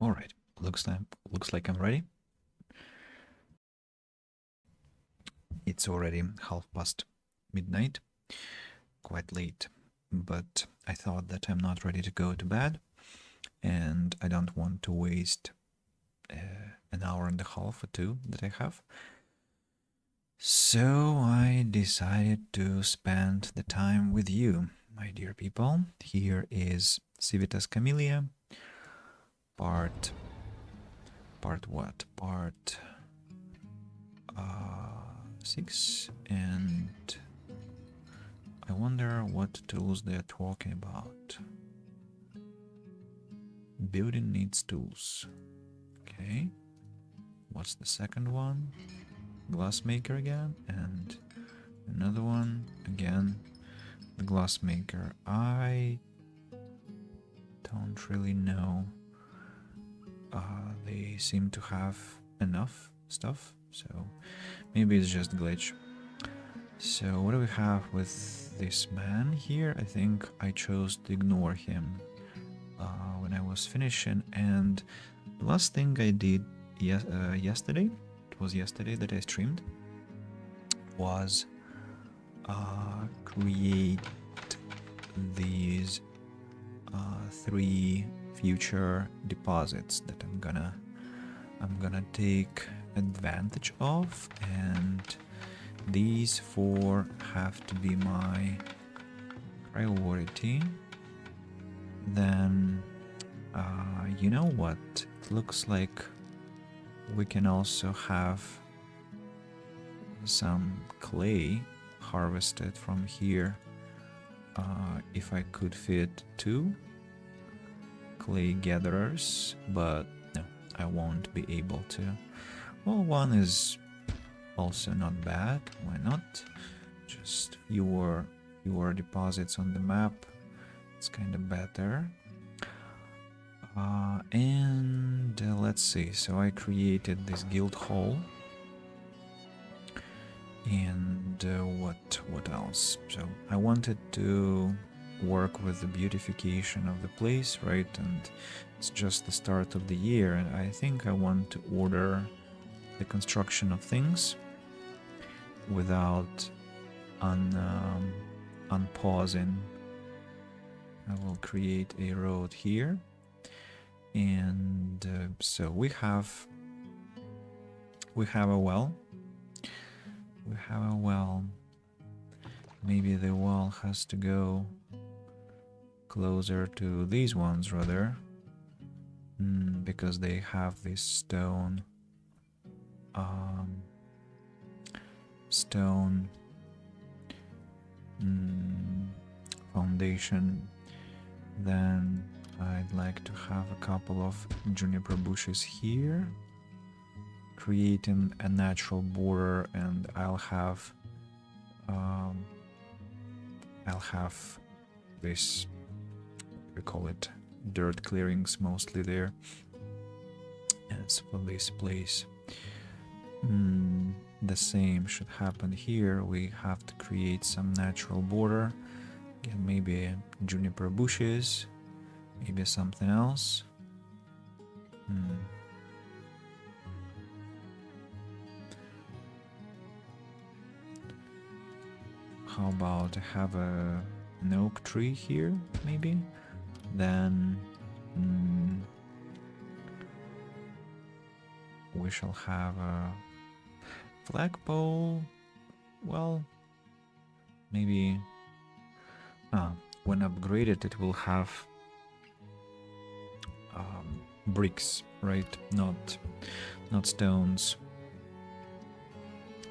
All right, looks like I'm ready. It's already midnight, quite late, but I thought that I'm not ready to go to bed, and I don't want to waste an hour and a half or two that I have. So I decided to spend the time with you, my dear people. Here is Civitas Camellia, part what? Part 6, and I wonder what tools they're talking about. Building needs tools. Okay. What's the second one? Glassmaker again, and another one again. The glassmaker. I don't really know. They seem to have enough stuff, so maybe it's just a glitch. So what do we have with this man here? I think I chose to ignore him when I was finishing, and the last thing I did yesterday, it was yesterday that I streamed, was create these 3 future deposits that I'm gonna take advantage of, and these 4 have to be my priority. Then you know what, it looks like we can also have some clay harvested from here. If I could fit 2 clay gatherers, but no, I won't be able to. Well, 1 is also not bad, why not? Just fewer deposits on the map, it's kind of better. And let's see, so I created this guild hall, and what else? So I wanted to work with the beautification of the place, right? And it's just the start of the year, and I think I want to order the construction of things without unpausing. I will create a road here, and so we have a well. We have a well. Maybe the well has to go closer to these ones rather, because they have this stone foundation. Then I'd like to have a couple of juniper bushes here, creating a natural border, and I'll have this, we call it dirt clearings mostly there. As for this place, the same should happen here. We have to create some natural border. Again, maybe juniper bushes, maybe something else. How about I have an oak tree here, maybe? Then we shall have a flagpole. Well, maybe when upgraded it will have bricks, right? Not stones,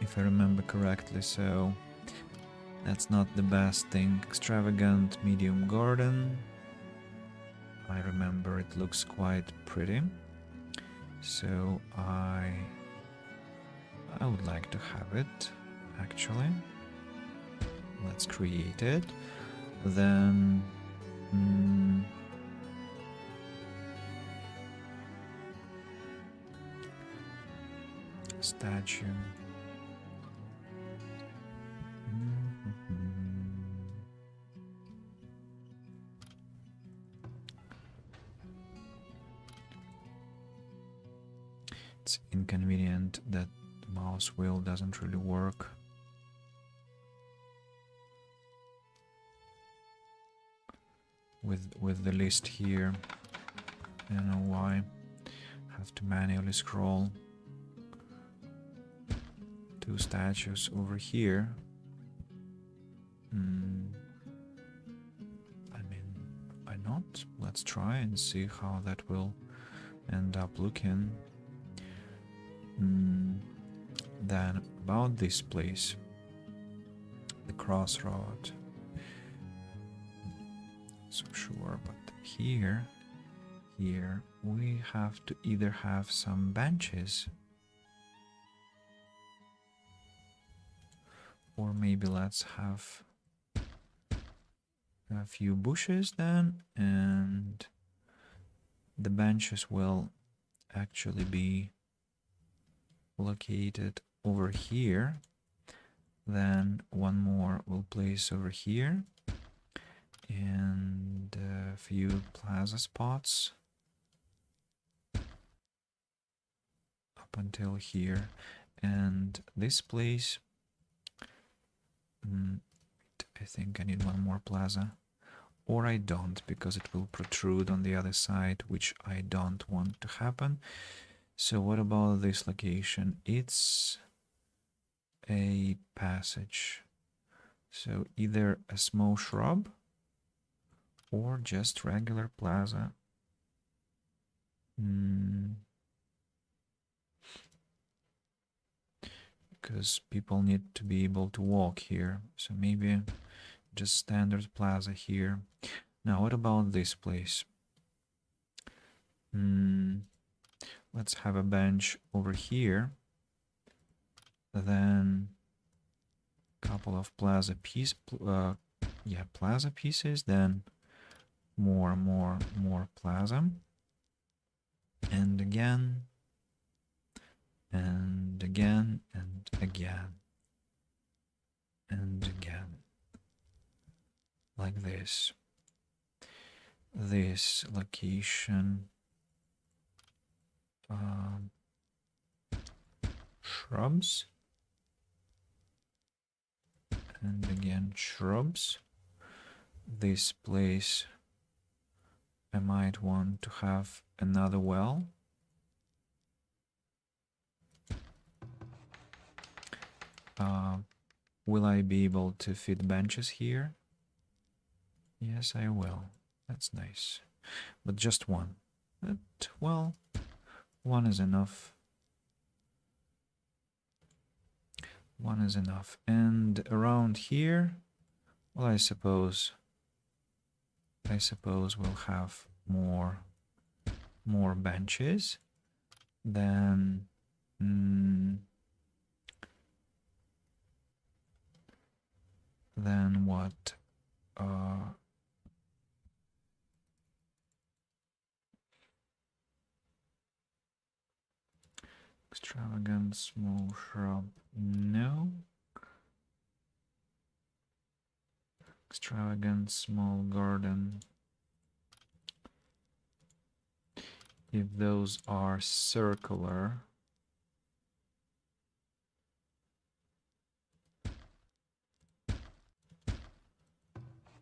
if I remember correctly. So that's not the best thing. Extravagant medium garden. I remember it looks quite pretty, so I would like to have it, actually. Let's create it. Then statue. It's inconvenient that the mouse wheel doesn't really work. With the list here. I don't know why. Have to manually scroll. 2 statues over here. I mean, why not? Let's try and see how that will end up looking. Then about this place, the crossroad. So sure, but here we have to either have some benches, or maybe let's have a few bushes then, and the benches will actually be located over here. Then one more we'll place over here, and a few plaza spots up until here. And this place, I think I need one more plaza, or I don't, because it will protrude on the other side, which I don't want to happen. So what about this location? It's a passage, so either a small shrub or just regular plaza. Because people need to be able to walk here, so maybe just standard plaza here. Now what about this place? Let's have a bench over here, then a couple of plaza pieces, then more plaza, and again and again and again and again, like this. This location, shrubs, and again shrubs. This place I might want to have another well. Will I be able to fit benches here? Yes, I will. That's nice. But just one. But, well, one is enough. One is enough. And around here, well, I suppose we'll have more benches. Then what? Extravagant small shrub, no. Extravagant small garden. If those are circular,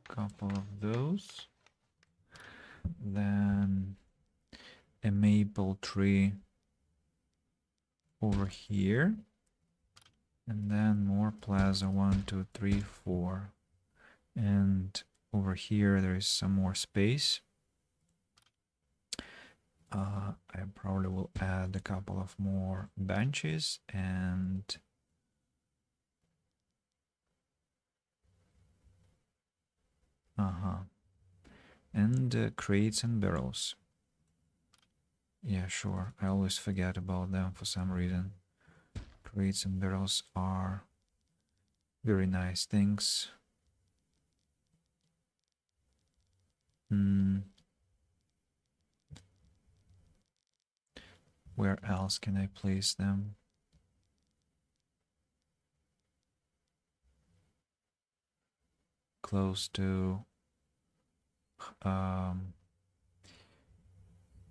couple of those, then a maple tree over here, and then more plaza, 1, 2, 3, 4, and over here there is some more space. I probably will add a couple of more benches and crates and barrels. Yeah, sure. I always forget about them for some reason. Crates and barrels are very nice things. Where else can I place them? Close to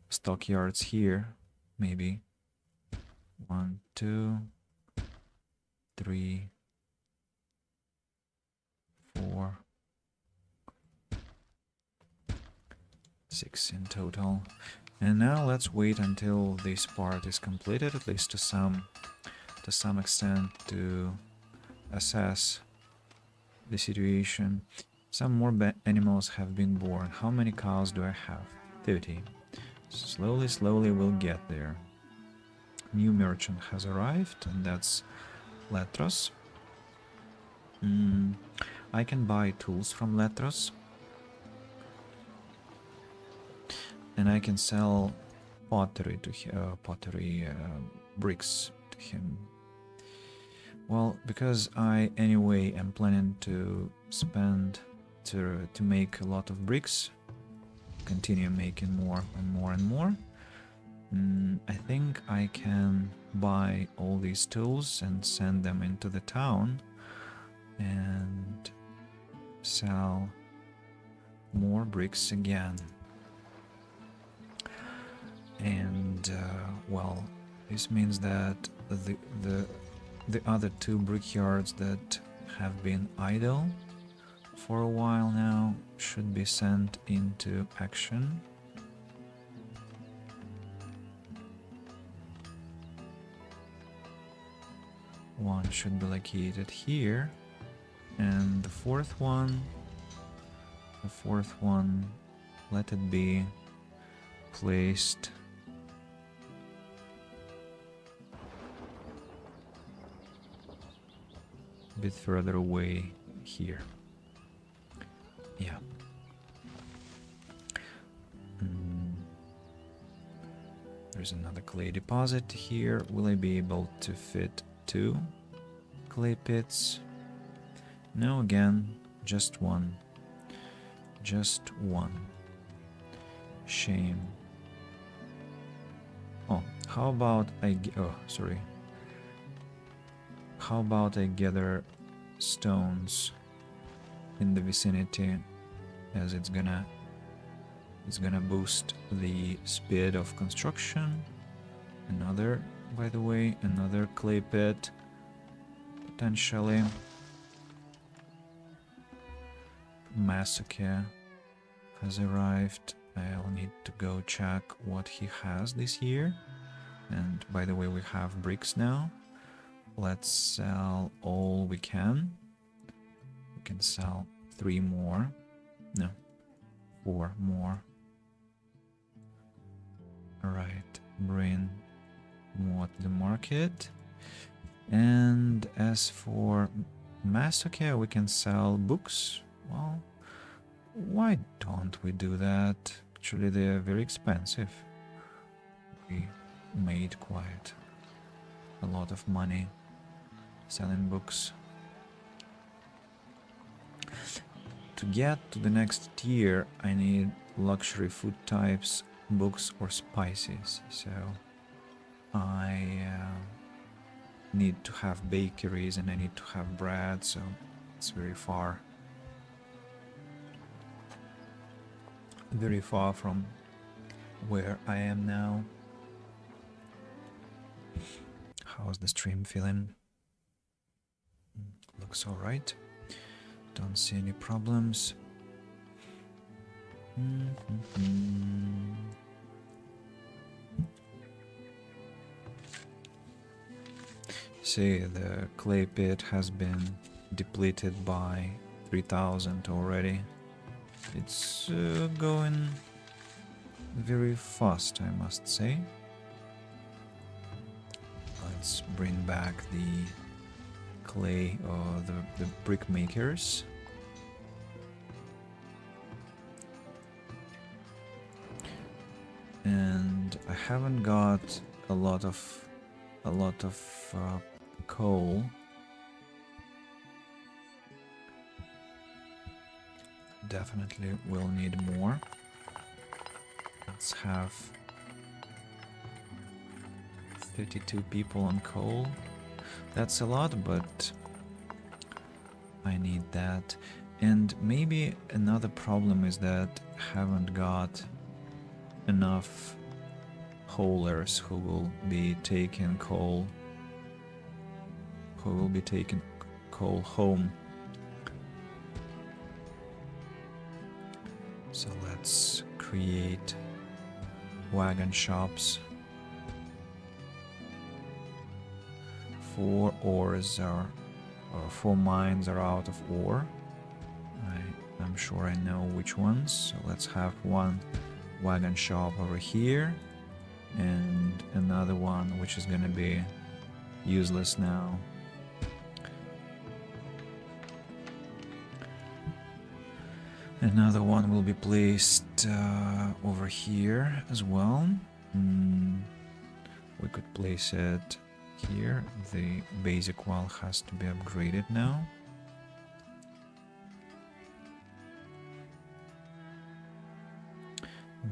stockyards here, maybe. 1, 2, 3, 4, 6 in total. And now let's wait until this part is completed, at least to some extent, to assess the situation. Some more animals have been born. How many cows do I have? 30. Slowly we'll get there. New merchant has arrived, and that's Letros. I can buy tools from Letros. And I can sell pottery to bricks to him. Well, because I anyway am planning to spend to make a lot of bricks, continue making more and more and more. I think I can buy all these tools and send them into the town and sell more bricks again. And well, this means that the other two brickyards that have been idle for a while now should be sent into action. One should be located here, and the fourth one, let it be placed a bit further away here. Yeah. There's another clay deposit here. Will I be able to fit 2 clay pits? No, again, just one. Just one. Shame. Oh, how about how about I gather stones in the vicinity, as it's gonna boost the speed of construction. Another, by the way, another clay pit potentially. Masuke has arrived. I'll need to go check what he has this year. And by the way, we have bricks now. Let's sell all we can. We can sell 3 more. No, 4 more. Alright, bring more to the market. And as for Masuke, we can sell books. Well, why don't we do that? Actually, they're very expensive. We made quite a lot of money selling books. To get to the next tier, I need luxury food types, books or spices. So I need to have bakeries and I need to have bread, so it's very far from where I am now. How's the stream feeling? Looks alright. Don't see any problems. See, the clay pit has been depleted by 3000 already. It's going very fast, I must say. Let's bring back the clay or the brick makers. And I haven't got a lot of coal. Definitely will need more. Let's have 32 people on coal. That's a lot, but I need that. And maybe another problem is that I haven't got enough coalers who will be taking coal. Who will be taking coal home. So let's create wagon shops. 4 ores are, or 4 mines are out of ore. I'm sure I know which ones. So let's have one wagon shop over here and another one which is gonna be useless now. Another one will be placed over here as well. We could place it here. The basic wall has to be upgraded now.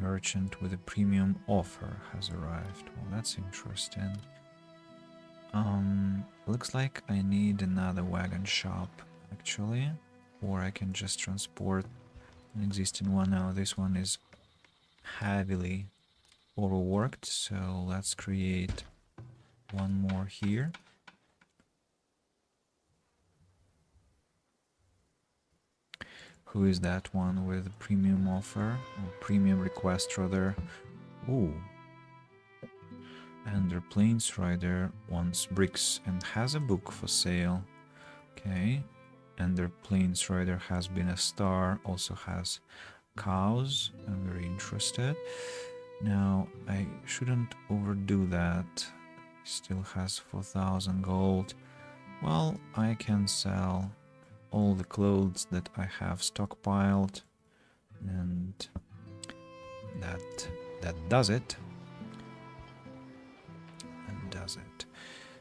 Merchant with a premium offer has arrived. Well, that's interesting. Looks like I need another wagon shop, actually. Or I can just transport an existing one. Now this one is heavily overworked, so let's create one more here. Who is that one with a premium offer? Or premium request, rather. Ooh. And their Plains Rider wants bricks and has a book for sale. Okay. And their Plains Rider has been a star, also has cows. I'm very interested. Now, I shouldn't overdo that. Still has 4,000 gold. Well, I can sell all the clothes that I have stockpiled, and that does it. That does it.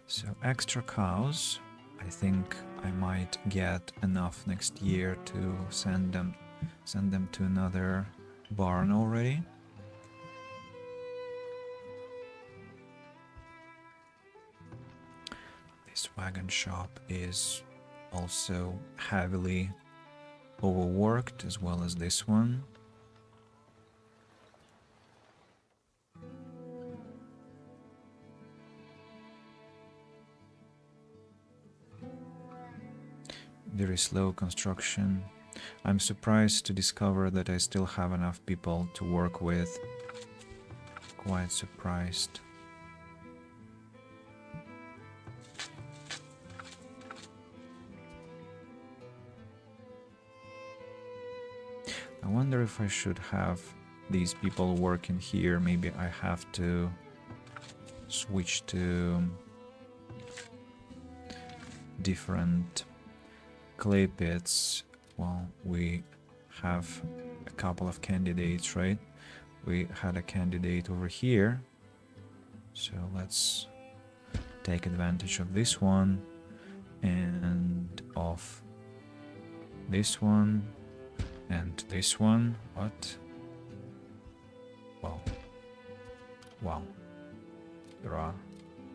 So extra cows. I think I might get enough next year to send them to another barn already. This wagon shop is also heavily overworked, as well as this one. Very slow construction. I'm surprised to discover that I still have enough people to work with. Quite surprised. I wonder if I should have these people working here. Maybe I have to switch to different clay pits. Well, we have a couple of candidates, right? We had a candidate over here, so let's take advantage of this one and of this one and this one. What? Wow, there are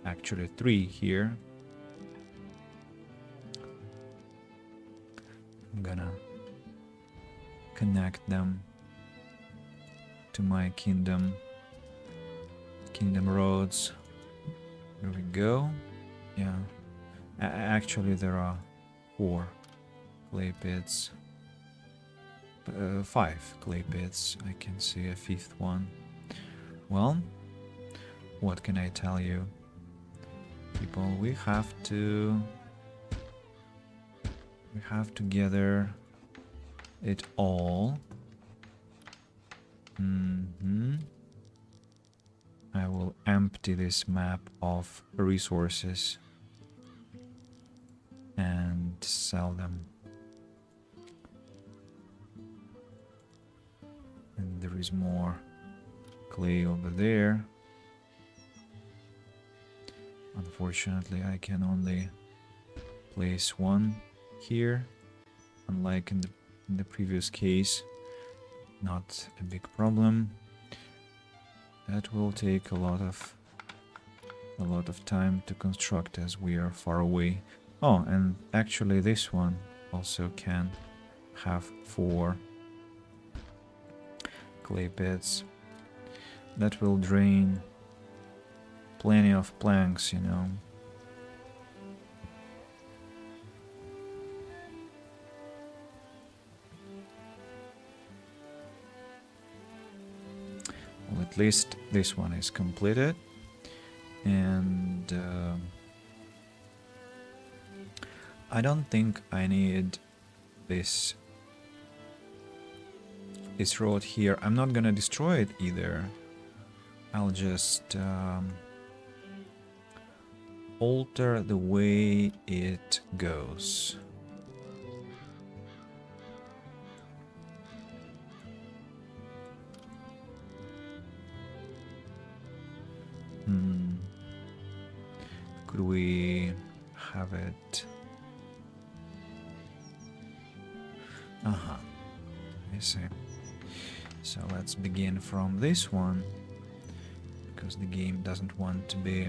actually 3 here. I'm gonna connect them to my kingdom roads. Here we go. Yeah, actually there are 4 clay pits, 5 clay pits. I can see a 5th one. Well, what can I tell you, people? We have to gather it all. I will empty this map of resources and sell them. And there is more clay over there. Unfortunately, I can only place 1 here, unlike in the previous case. Not a big problem. That will take a lot of time to construct, as we are far away. Oh, and actually this one also can have 4 clay pits. That will drain plenty of planks, you know. Well, at least this one is completed. And I don't think I need this road here. I'm not gonna destroy it either. I'll just alter the way it goes. Could we have it? I see. So let's begin from this one, because the game doesn't want to be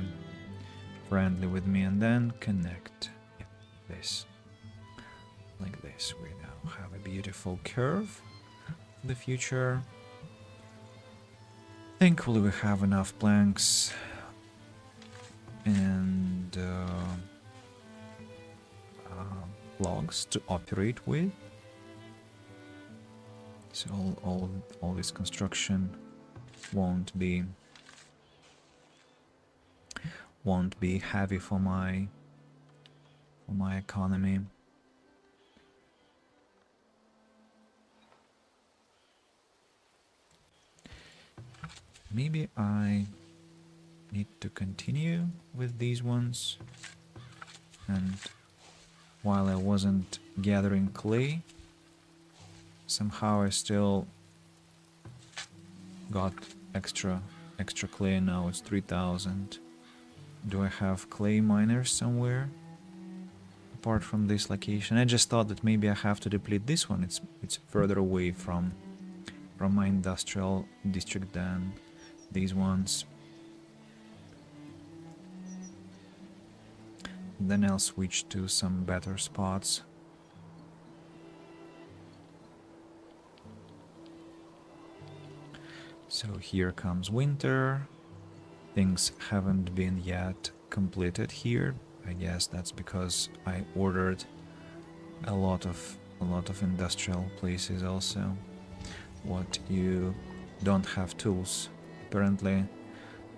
friendly with me, and then connect this. Like this. We now have a beautiful curve for the future. Thankfully we have enough planks and logs to operate with. So all this construction won't be heavy for my economy. Maybe I need to continue with these ones, and while I wasn't gathering clay, somehow I still got extra clay. Now it's 3,000. Do I have clay miners somewhere apart from this location? I just thought that maybe I have to deplete this one. It's further away from my industrial district than these ones. Then I'll switch to some better spots. So here comes winter. Things haven't been yet completed here. I guess that's because I ordered a lot of industrial places also. What, you don't have tools? Apparently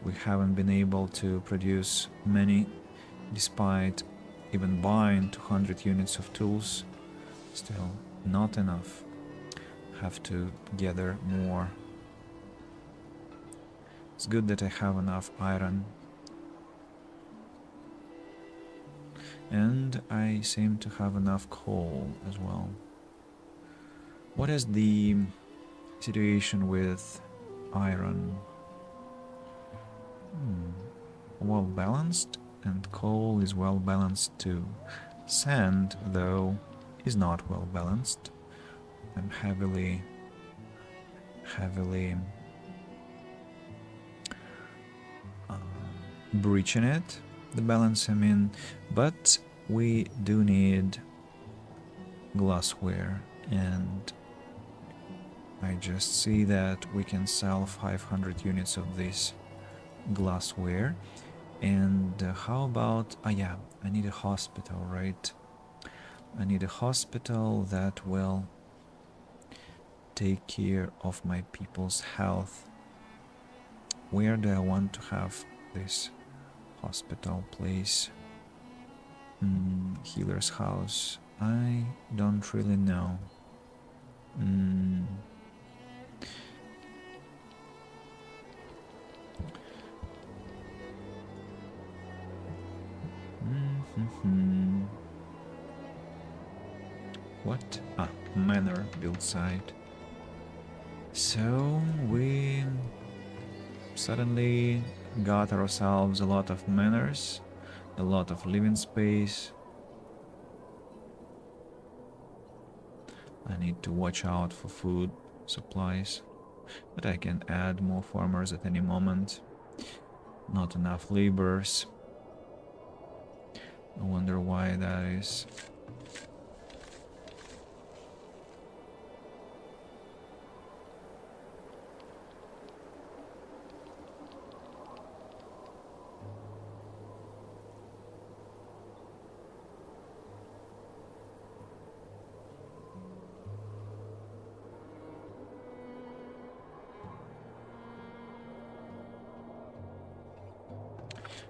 we haven't been able to produce many, despite even buying 200 units of tools. Still not enough. Have to gather more. It's good that I have enough iron. And I seem to have enough coal as well. What is the situation with iron? Well balanced, and coal is well balanced too. Sand, though, is not well balanced. I'm heavily breaching it, the balance I mean, but we do need glassware, and I just see that we can sell 500 units of this glassware. And how about, yeah, I need a hospital, right? I need a hospital that will take care of my people's health. Where do I want to have this hospital place? Healer's house. I don't really know. What? Manor build site. So we suddenly got ourselves a lot of manors, a lot of living space. I need to watch out for food supplies, but I can add more farmers at any moment. Not enough laborers. I wonder why that is.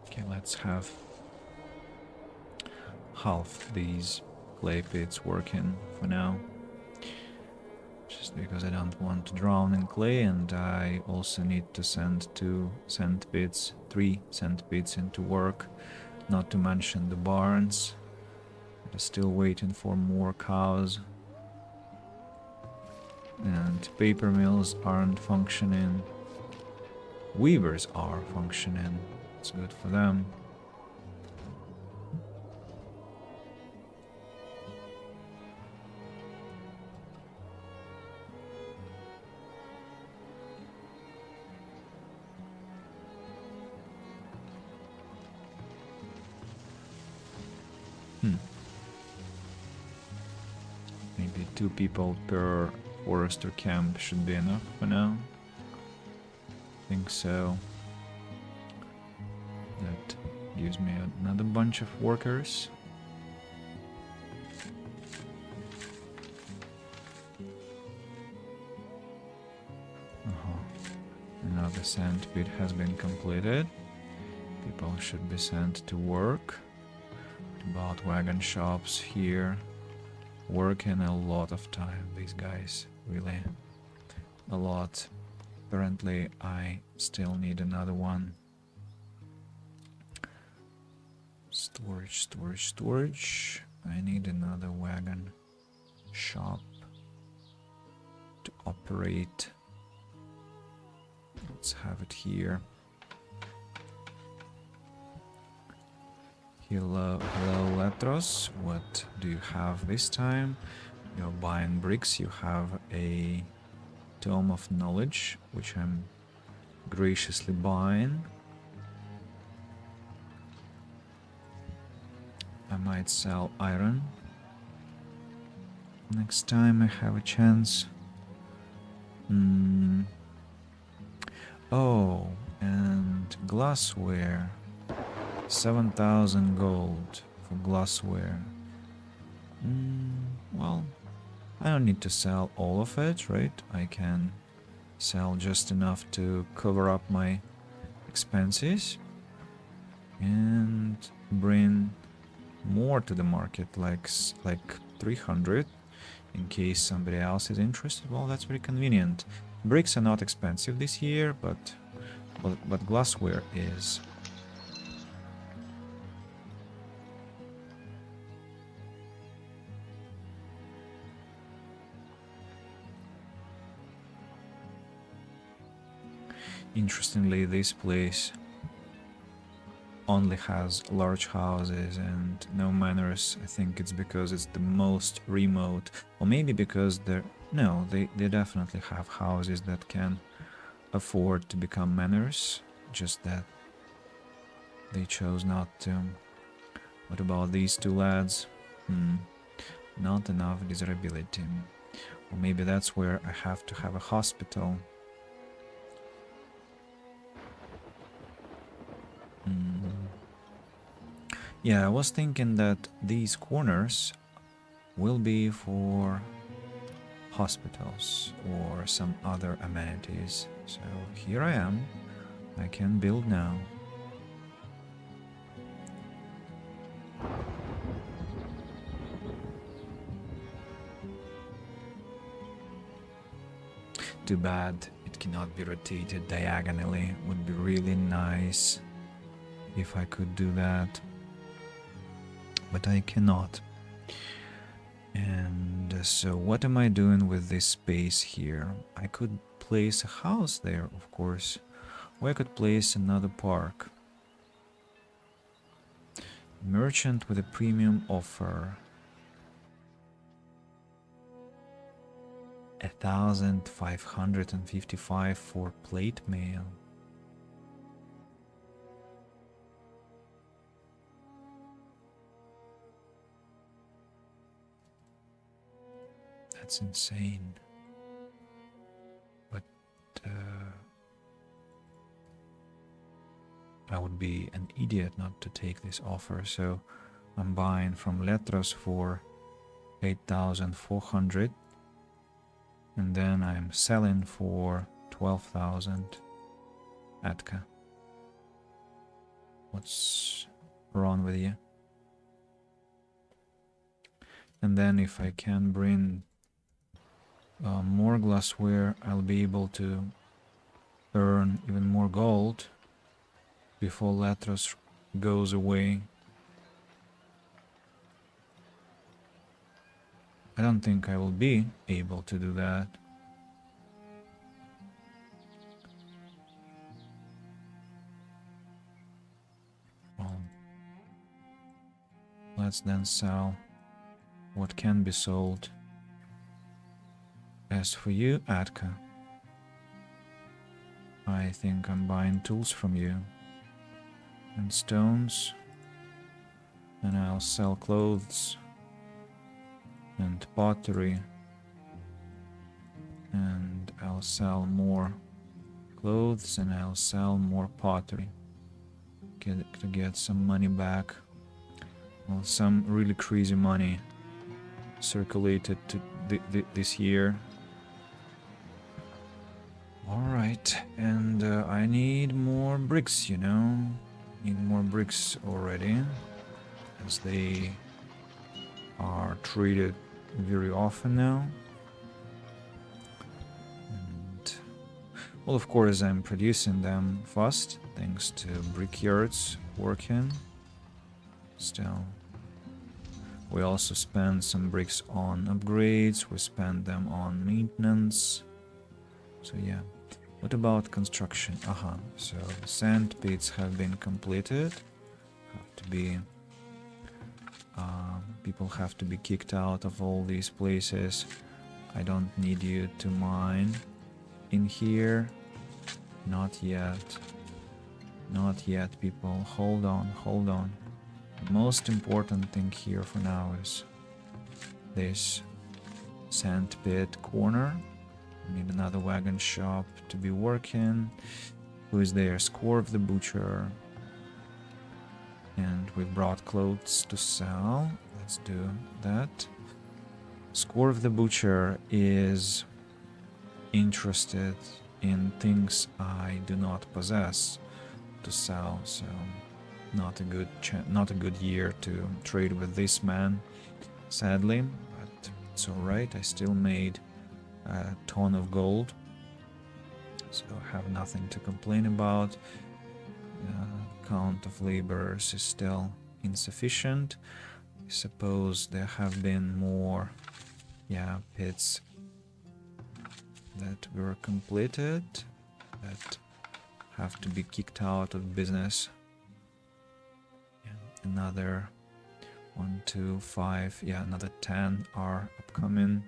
Okay, let's have half these clay pits working for now. Just because I don't want to drown in clay, and I also need to send 3 sand pits into work, not to mention the barns. I'm still waiting for more cows. And paper mills aren't functioning. Weavers are functioning. It's good for them. Maybe 2 people per forester camp should be enough for now. I think so. That gives me another bunch of workers. Another sand pit has been completed. People should be sent to work. About wagon shops here. Working a lot of time, these guys, really a lot. Apparently I still need another one. Storage. I need another wagon shop to operate. Let's have it here. Hello, Letros. What do you have this time? You're buying bricks. You have a Tome of Knowledge, which I'm graciously buying. I might sell iron next time I have a chance. Oh, and glassware. 7,000 gold for glassware. Well, I don't need to sell all of it, right? I can sell just enough to cover up my expenses and bring more to the market, like 300, in case somebody else is interested. Well, that's very convenient. Bricks are not expensive this year, but glassware is. Interestingly, this place only has large houses and no manors. I think it's because it's the most remote, or maybe because they definitely have houses that can afford to become manors, just that they chose not to. What about these 2 lads? Not enough desirability. Or maybe that's where I have to have a hospital. Yeah, I was thinking that these corners will be for hospitals or some other amenities. So here I am. I can build now. Too bad it cannot be rotated diagonally. Would be really nice if I could do that. But I cannot. And so what am I doing with this space here? I could place a house there, of course, or I could place another park. Merchant with a premium offer. 1,555 for plate mail. That's insane. But I would be an idiot not to take this offer, so I'm buying from Letros for 8,400, and then I'm selling for 12,000 Atka. What's wrong with you? And then if I can bring more glassware, I'll be able to earn even more gold before Latros goes away. I don't think I will be able to do that. Well, let's then sell what can be sold. As for you, Atka, I think I'm buying tools from you and stones, and I'll sell clothes and pottery, and I'll sell more clothes and I'll sell more pottery to get some money back. Well, some really crazy money circulated to this year. Alright, and I need more bricks, you know. Need more bricks already, as they are traded very often now. And, well, of course, I'm producing them fast, thanks to brickyards working. Still, we also spend some bricks on upgrades, we spend them on maintenance. So yeah. What about construction? So the sand pits have been completed. Have to be people have to be kicked out of all these places. I don't need you to mine in here. Not yet. Not yet, people. Hold on, hold on. The most important thing here for now is this sand pit corner. We need another wagon shop to be working. Who is there? Scorv the butcher. And we brought clothes to sell. Let's do that. Scorv the butcher is interested in things I do not possess to sell, so not a good year to trade with this man, sadly, but it's alright. I still made a ton of gold, so I have nothing to complain about. Count of laborers is still insufficient. I suppose there have been more pits that were completed that have to be kicked out of business. Another 1, 2, 5, another 10 are upcoming.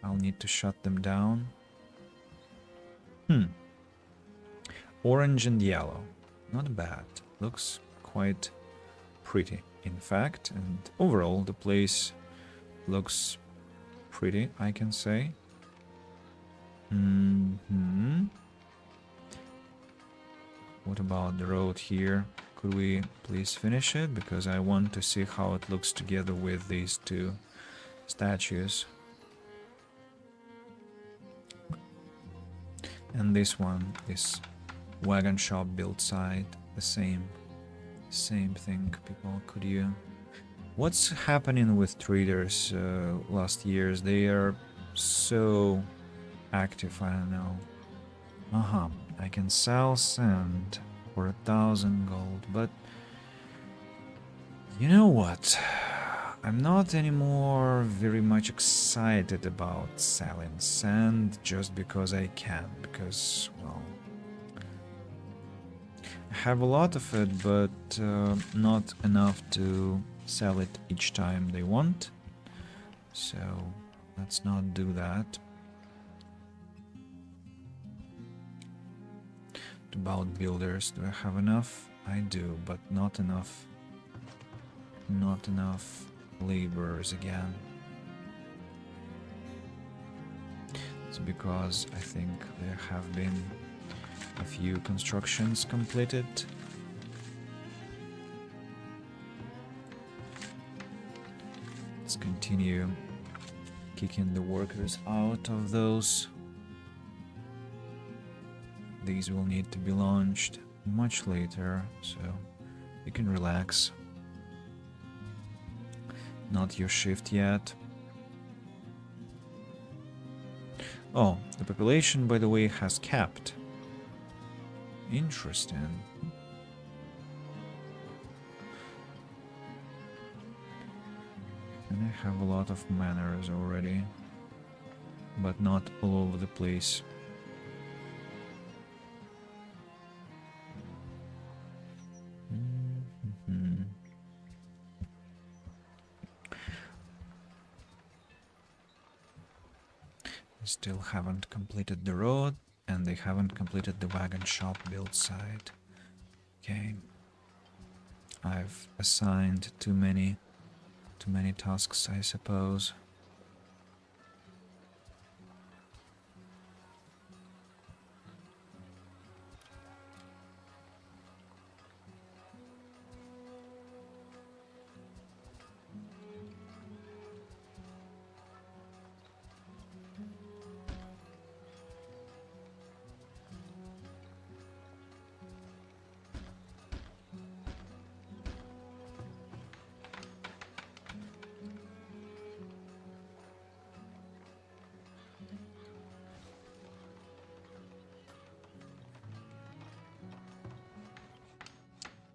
I'll need to shut them down. Orange and yellow. Not bad. Looks quite pretty, in fact. And overall, the place looks pretty, I can say. What about the road here? Could we please finish it? Because I want to see how it looks together with these two statues. And this one, this wagon shop built side, the same thing, people. Could you... What's happening with traders last years? They are so active, I don't know. I can sell sand for 1,000 gold, but you know what? I'm not anymore very much excited about selling sand just because I can, because, well, I have a lot of it, but not enough to sell it each time they want, so let's not do that. About builders, do I have enough? I do, but not enough. Not enough laborers again. It's because I think there have been a few constructions completed. Let's continue kicking the workers out of those. These will need to be launched much later, so You can relax. Not your shift yet. Oh, the population, by the way, has capped. Interesting. And I have a lot of manors already, but not all over the place. Still haven't completed the road, and they haven't completed the wagon shop build site. Okay. I've assigned too many tasks, I suppose.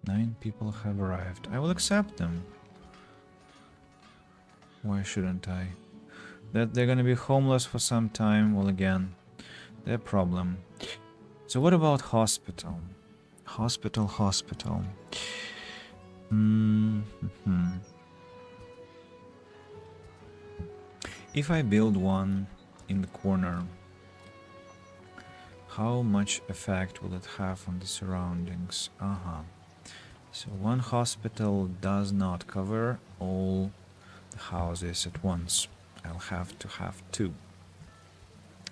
Nine people have arrived. I will accept them. Why shouldn't I? That they're gonna be homeless for some time, well, again, their problem. So what about hospital? Hospital. If I build one in the corner, how much effect will it have on the surroundings? So one hospital does not cover all the houses at once. I'll have to have two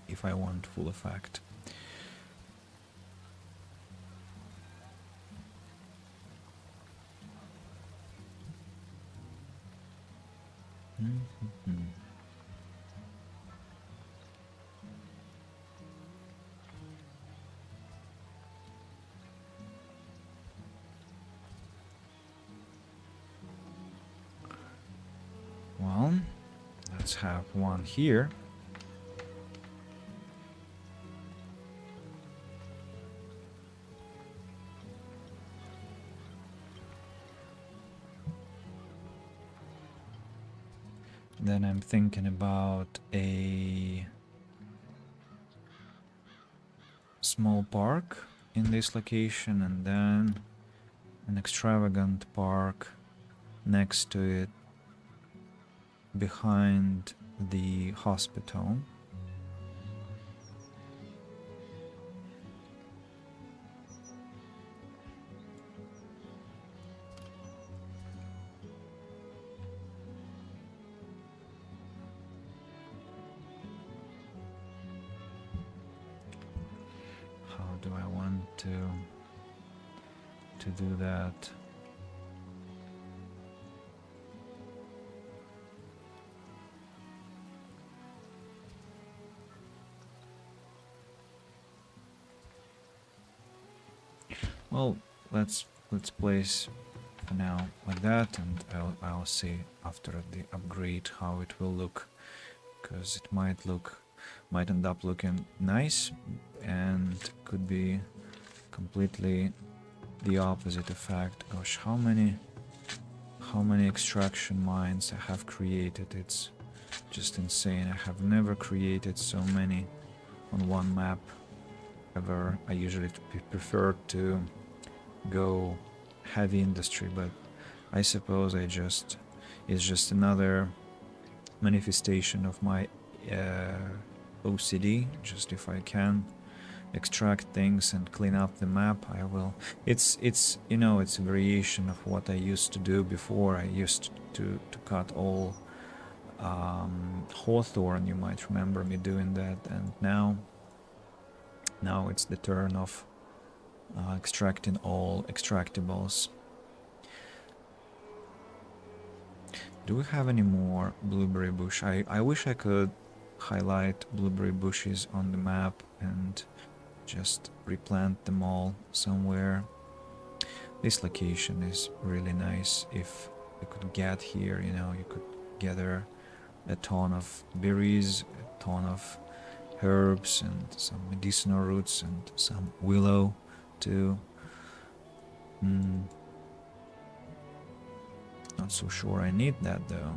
if I want full effect. Well, let's have one here. Then I'm thinking about a small park in this location, and then an extravagant park next to it behind the hospital. How do I want to do that? Well, let's place for now like that, and I'll see after the upgrade how it will look, because it might end up looking nice, and could be completely the opposite effect. Gosh, how many extraction mines I have created? It's just insane. I have never created so many on one map ever. I usually prefer to go heavy industry, but I suppose it's just another manifestation of my OCD. Just if I can extract things and clean up the map, I will. It's you know, it's a variation of what I used to do before. I used to cut all hawthorn. You might remember me doing that, and now it's the turn of extracting all extractables. Do we have any more blueberry bush? I wish I could highlight blueberry bushes on the map and just replant them all somewhere. This location is really nice. If you could get here, you know, you could gather a ton of berries, a ton of herbs, and some medicinal roots, and some willow too. Not so sure I need that though.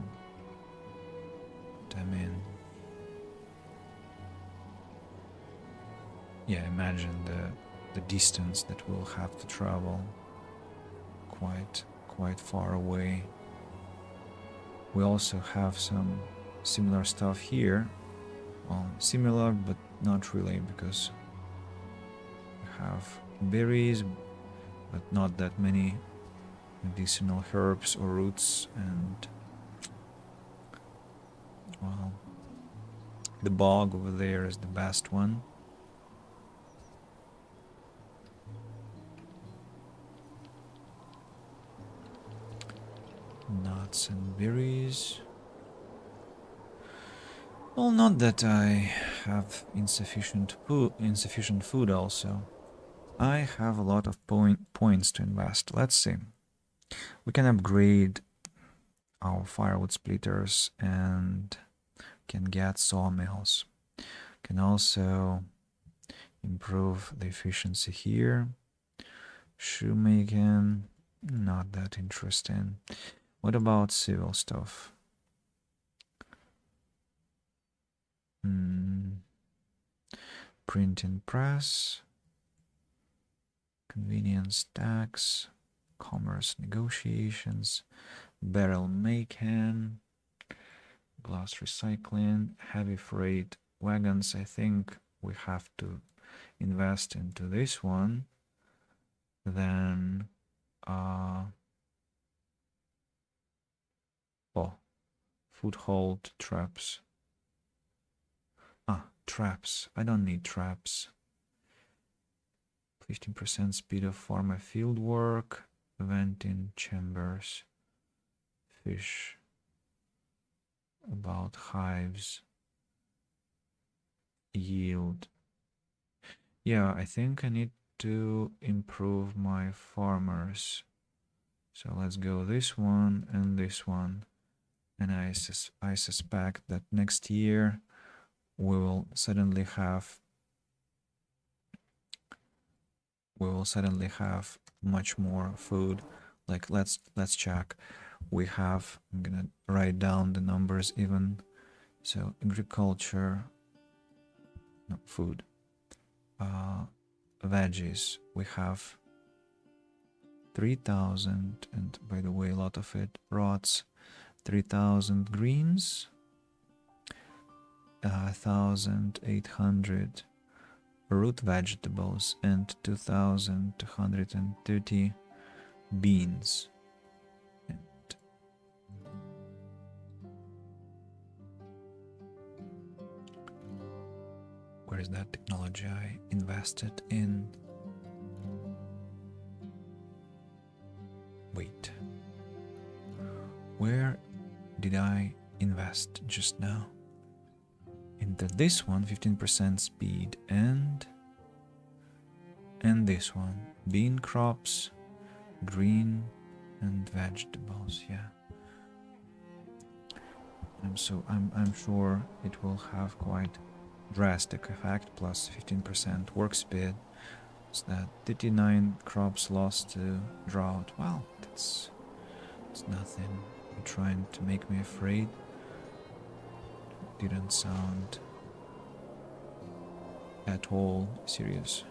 But I mean, yeah, imagine the distance that we'll have to travel. Quite far away. We also have some similar stuff here. Well, similar, but not really, because we have berries, but not that many medicinal herbs or roots, and well, the bog over there is the best one. Nuts and berries. Well, not that I have insufficient food also. I have a lot of points to invest. Let's see. We can upgrade our firewood splitters and can get sawmills. Can also improve the efficiency here. Shoemaking, not that interesting. What about civil stuff? Printing press, convenience tax, commerce negotiations, barrel making, glass recycling, heavy freight wagons. I think we have to invest into this one. Then foothold traps. Traps. I don't need traps. 15% speed of farmer field work, venting chambers, fish, about hives, yield. Yeah, I think I need to improve my farmers. So let's go this one and this one. And I suspect that next year we will suddenly have much more food. Like let's check. We have, I'm gonna write down the numbers even. So agriculture, no, food, veggies, we have 3,000, and by the way, a lot of it rots. 3,000 greens, 1,800 root vegetables, and 2,230 beans. And where is that technology I invested in? Wait. Where did I invest just now? Into this one, 15% speed, and this one, bean crops, green and vegetables. Yeah, I'm sure it will have quite drastic effect. Plus 15% work speed. It's that 39 crops lost to drought. Well, it's nothing. You're trying to make me afraid. Didn't sound at all serious.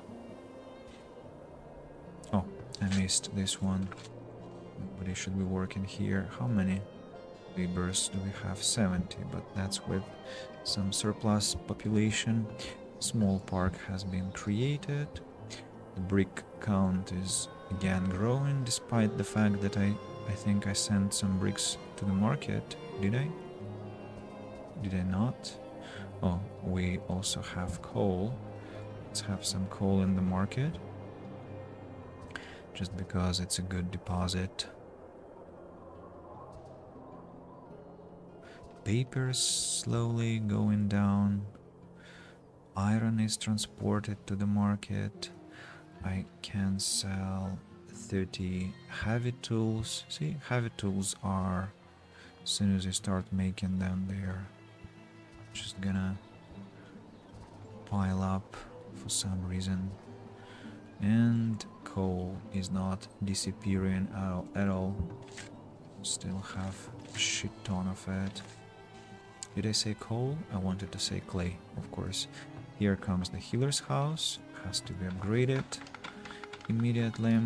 Oh, I missed this one. Nobody should be working here. How many laborers do we have? 70, but that's with some surplus population. Small park has been created. The brick count is again growing, despite the fact that I think I sent some bricks to the market. Did I? Did I not? Oh, we also have coal. Let's have some coal in the market. Just because it's a good deposit. Paper is slowly going down. Iron is transported to the market. I can sell 30 heavy tools. See, heavy tools are, as soon as you start making them, they're just gonna pile up for some reason. And coal is not disappearing at all. Still have a shit ton of it. Did I say coal? I wanted to say clay, of course. Here comes the healer's house. Has to be upgraded immediately.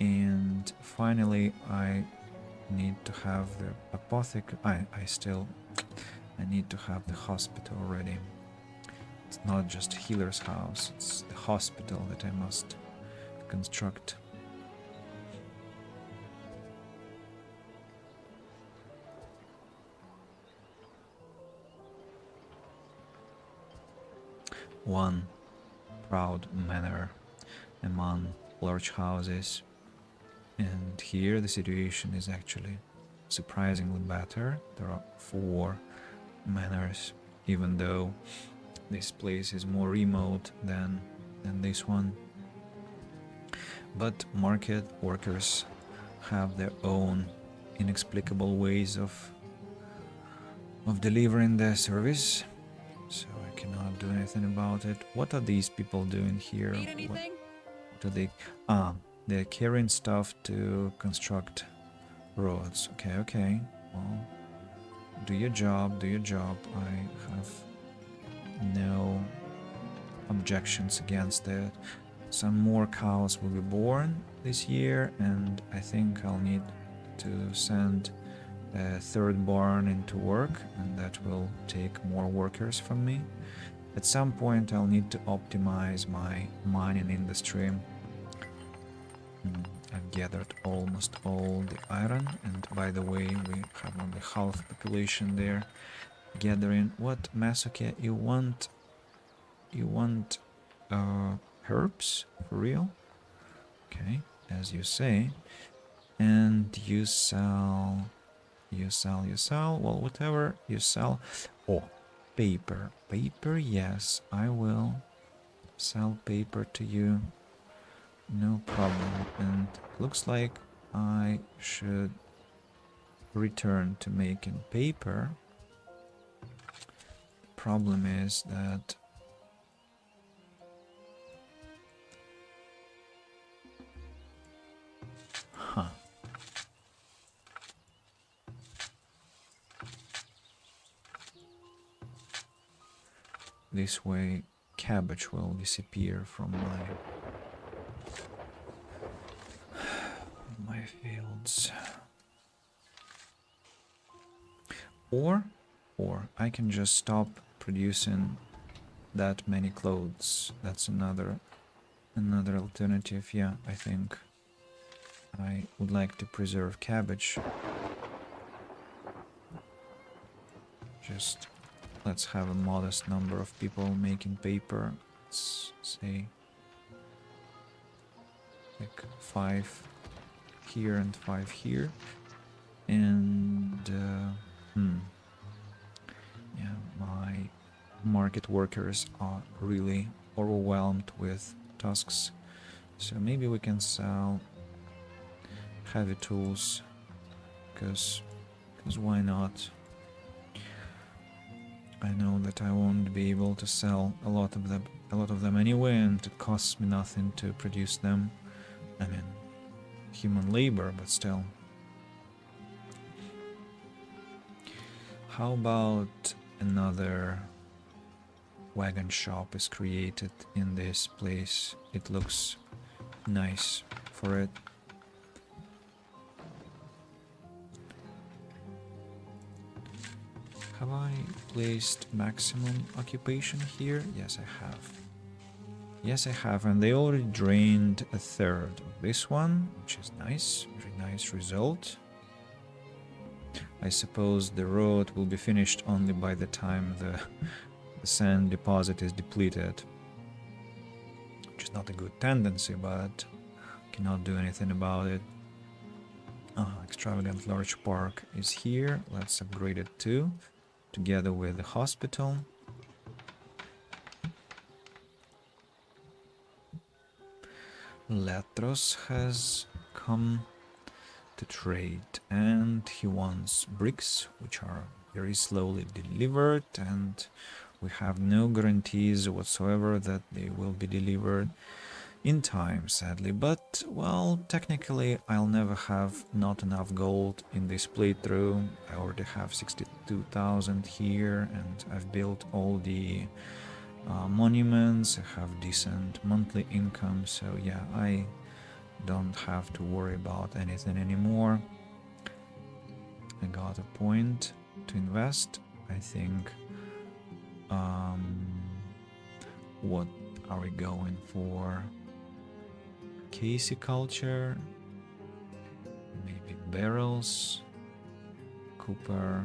And finally, I need to have the apothecary. I need to have the hospital ready. It's not just healer's house, it's the hospital that I must construct. One proud manor among large houses, and here the situation is actually surprisingly better. There are 4 manors, even though this place is more remote than this one. But market workers have their own inexplicable ways of delivering their service, so I cannot do anything about it. What are these people doing here? Need anything? What are they? They're carrying stuff to construct roads. Okay. Well, do your job. I have no objections against it. Some more cows will be born this year, and I think I'll need to send a 3rd barn into work, and that will take more workers from me. At some point I'll need to optimize my mining industry. I've gathered almost all the iron, and by the way, we have only half population there gathering. What, Masuke, you want herbs for real? Okay, as you say. And you sell, well, whatever you sell. Oh, paper, yes, I will sell paper to you, no problem. And looks like I should return to making paper. The problem is that this way cabbage will disappear from my fields. Or I can just stop producing that many clothes. That's another alternative. Yeah, I think I would like to preserve cabbage. Just let's have a modest number of people making paper. Let's say like 5 here and 5 here. And yeah, my market workers are really overwhelmed with tasks, so maybe we can sell heavy tools, because why not? I know that I won't be able to sell a lot of them anyway, and it costs me nothing to produce them. I mean, human labor, but still. How about another wagon shop is created in this place? It looks nice for it. Have I placed maximum occupation here? Yes, I have. Yes, I have, and they already drained a 1/3 of this one, which is nice. Very nice result. I suppose the road will be finished only by the time the sand deposit is depleted, which is not a good tendency, but cannot do anything about it. Extravagant large park is here. Let's upgrade it too, together with the hospital. Letros has come to trade, and he wants bricks, which are very slowly delivered, and we have no guarantees whatsoever that they will be delivered in time, sadly. But, well, technically I'll never have not enough gold in this playthrough. I already have 62,000 here, and I've built all the monuments. I have decent monthly income, so yeah, I don't have to worry about anything anymore. I got a point to invest, I think. What are we going for? Casey culture, maybe barrels, cooper.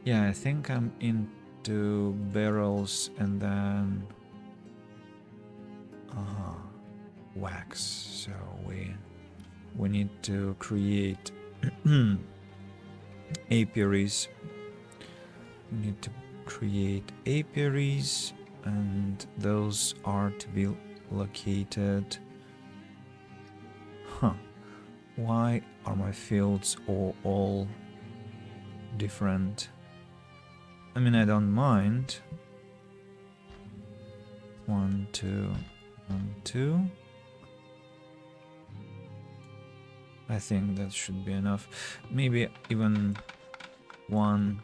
Yeah, I think I'm into barrels, and then wax. So we need to create apiaries. We need to create apiaries, and those are to be located. Why are my fields all different? I mean, I don't mind. 1, 2, 1, 2. I think that should be enough. Maybe even 1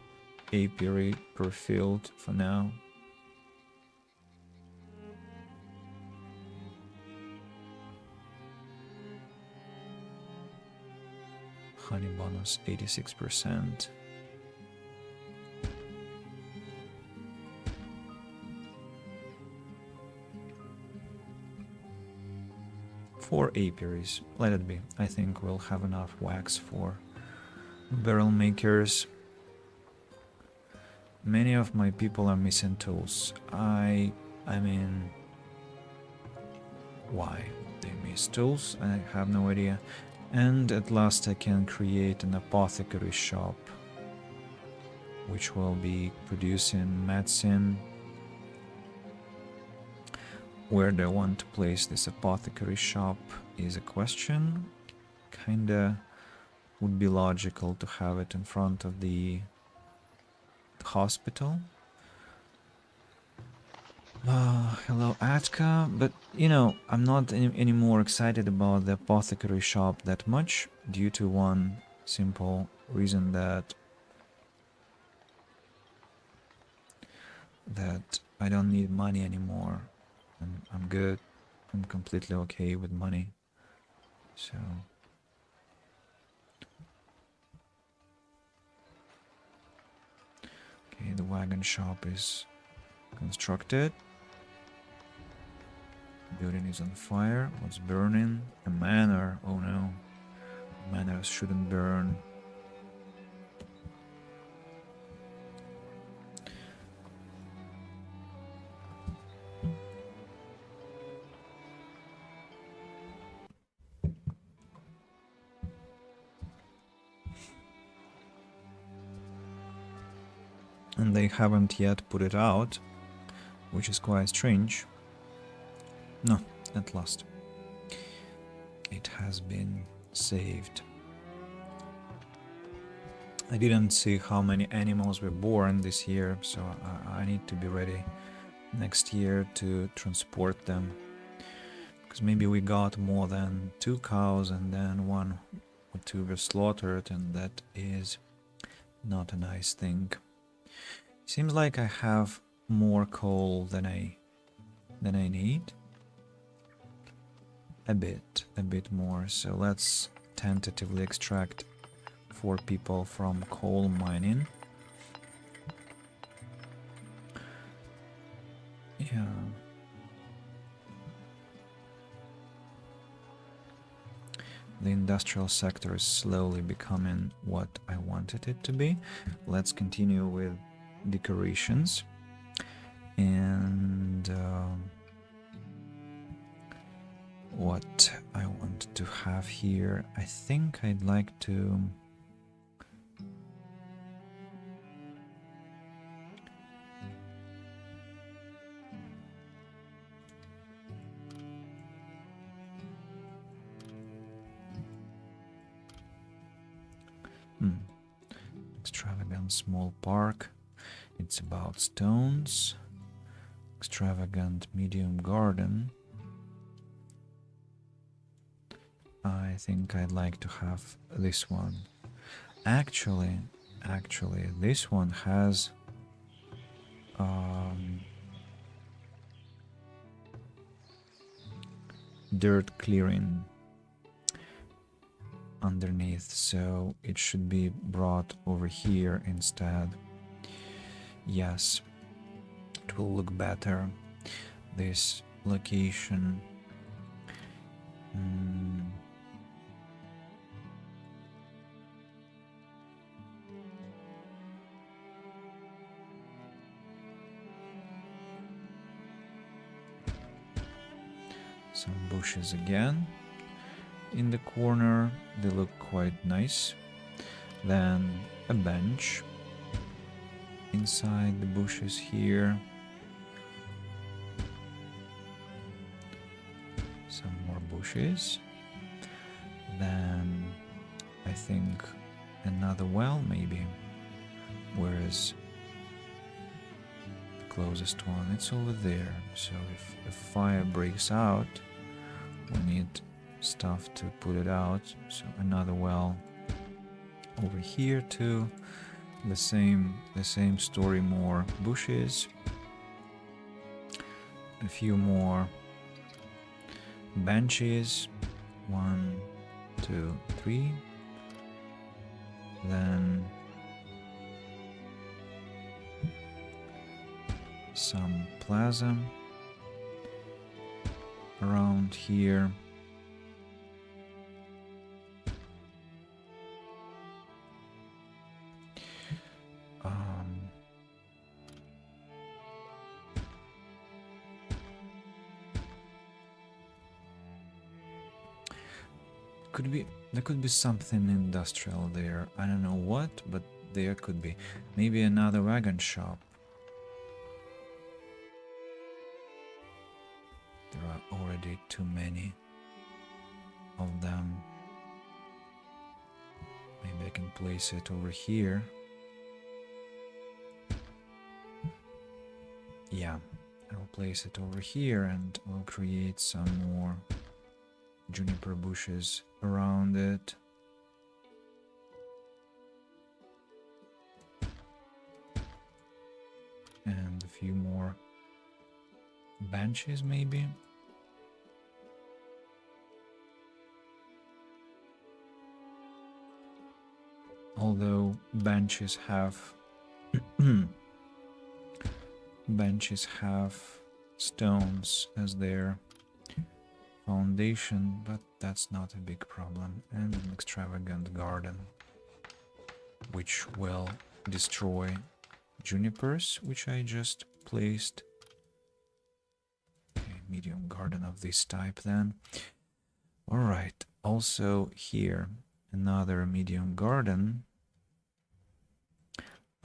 apiary per field for now. Honey bonus 86%. Four apiaries, let it be. I think we'll have enough wax for barrel makers. Many of my people are missing tools. I mean, why they miss tools? I have no idea. And at last I can create an apothecary shop, which will be producing medicine. Where do I want to place this apothecary shop is a question. Kinda would be logical to have it in front of the hospital. Hello Atka, but you know, I'm not any more excited about the apothecary shop that much, due to one simple reason that I don't need money anymore. I'm good. I'm completely okay with money. So okay, the wagon shop is constructed. Building is on fire. What's burning? A manor. Oh no. Manors shouldn't burn. And they haven't yet put it out, which is quite strange. No, at last. It has been saved. I didn't see how many animals were born this year, so I need to be ready next year to transport them. Because maybe we got more than 2 cows and then 1 or 2 were slaughtered, and that is not a nice thing. Seems like I have more coal than I need. A bit more. So let's tentatively extract 4 people from coal mining. Yeah. The industrial sector is slowly becoming what I wanted it to be. Let's continue with decorations. And what I want to have here, I think I'd like to Extravagant small park. It's about stones. Extravagant medium garden. I think I'd like to have this one. Actually, this one has dirt clearing underneath, so it should be brought over here instead. Yes, it will look better. This location. Some bushes again in the corner, they look quite nice. Then a bench inside the bushes here. Some more bushes. Then I think another well maybe. Where is the closest one? It's over there. So if a fire breaks out, we need stuff to put it out. So another well over here too. The same story, more bushes. A few more benches. 1, 2, 3. Then some plaza around here. There could be something industrial there. I don't know what, but there could be. Maybe another wagon shop. There are already too many of them. Maybe I can place it over here. Yeah, I'll place it over here and we'll create some more juniper bushes around it. And a few more benches maybe. Although benches have stones as their foundation, but that's not a big problem. And an extravagant garden, which will destroy junipers, which I just placed. Okay, medium garden of this type then. Alright, also here, another medium garden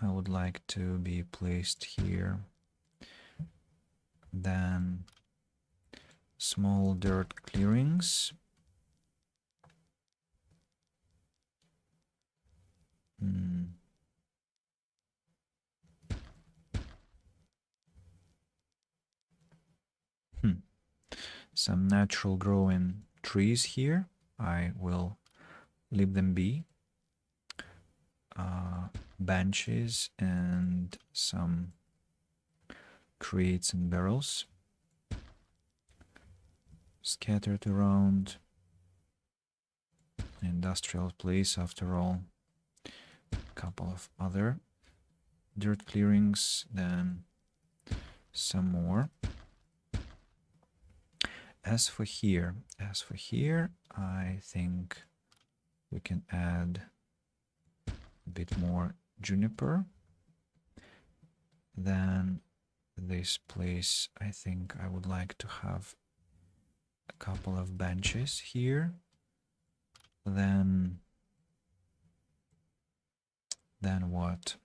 I would like to be placed here. Then small dirt clearings. Some natural growing trees here. I will leave them be. Benches and some crates and barrels scattered around. Industrial place after all. A couple of other dirt clearings, then some more. As for here, I think we can add a bit more juniper. Then this place, I think I would like to have a couple of benches here. Then what?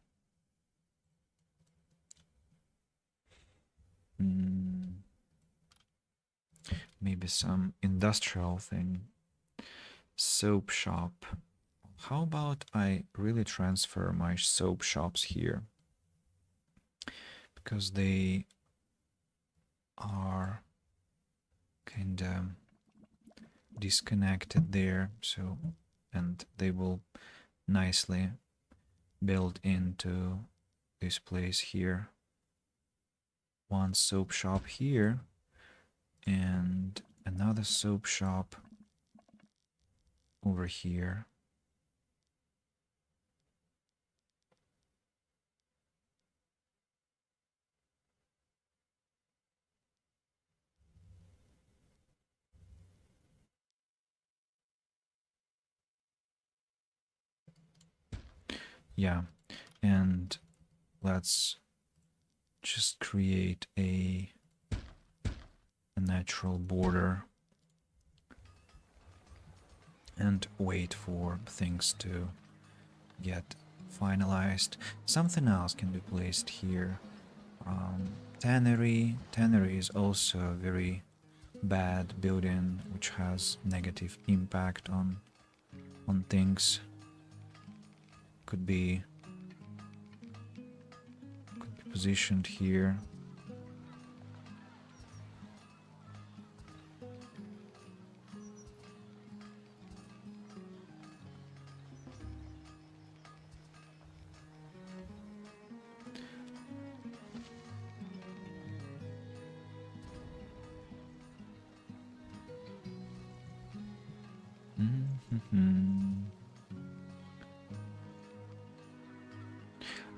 Maybe some industrial thing. Soap shop How about I really transfer my soap shops here? Because they are kind of disconnected there, so, and they will nicely build into this place here. One soap shop here and another soap shop over here. Yeah, and let's just create a natural border and wait for things to get finalized. Something else can be placed here. Tannery. Tannery is also a very bad building which has negative impact on things. Could be positioned here.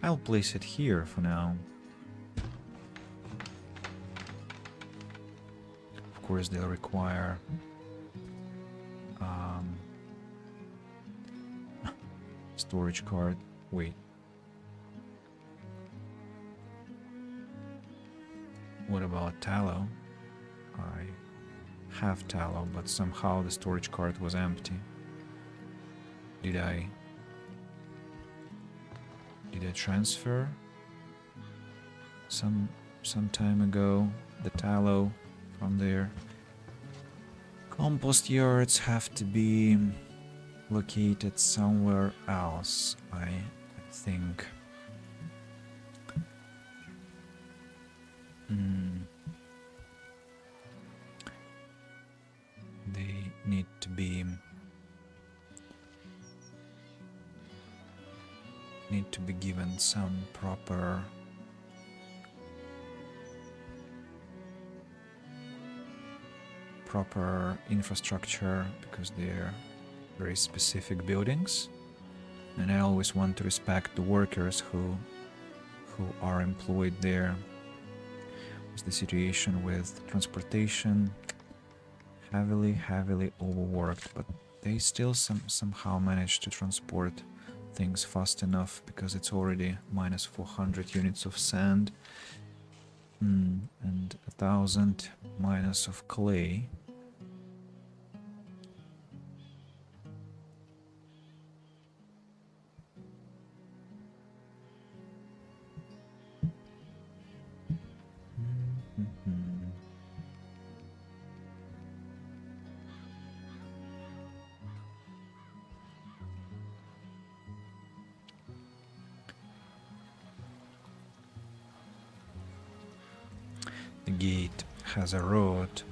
I'll place it here for now. Of course, they'll require storage card. Wait. What about tallow? I have tallow, but somehow the storage card was empty. Did I transfer some time ago the tallow from there? Compost yards have to be located somewhere else, I think. They need to be given some proper infrastructure, because they're very specific buildings, and I always want to respect the workers who are employed there. What's the situation with transportation? Heavily overworked, but they still somehow manage to transport things fast enough, because it's already minus 400 units of sand and 1,000 minus of clay. The gate has a road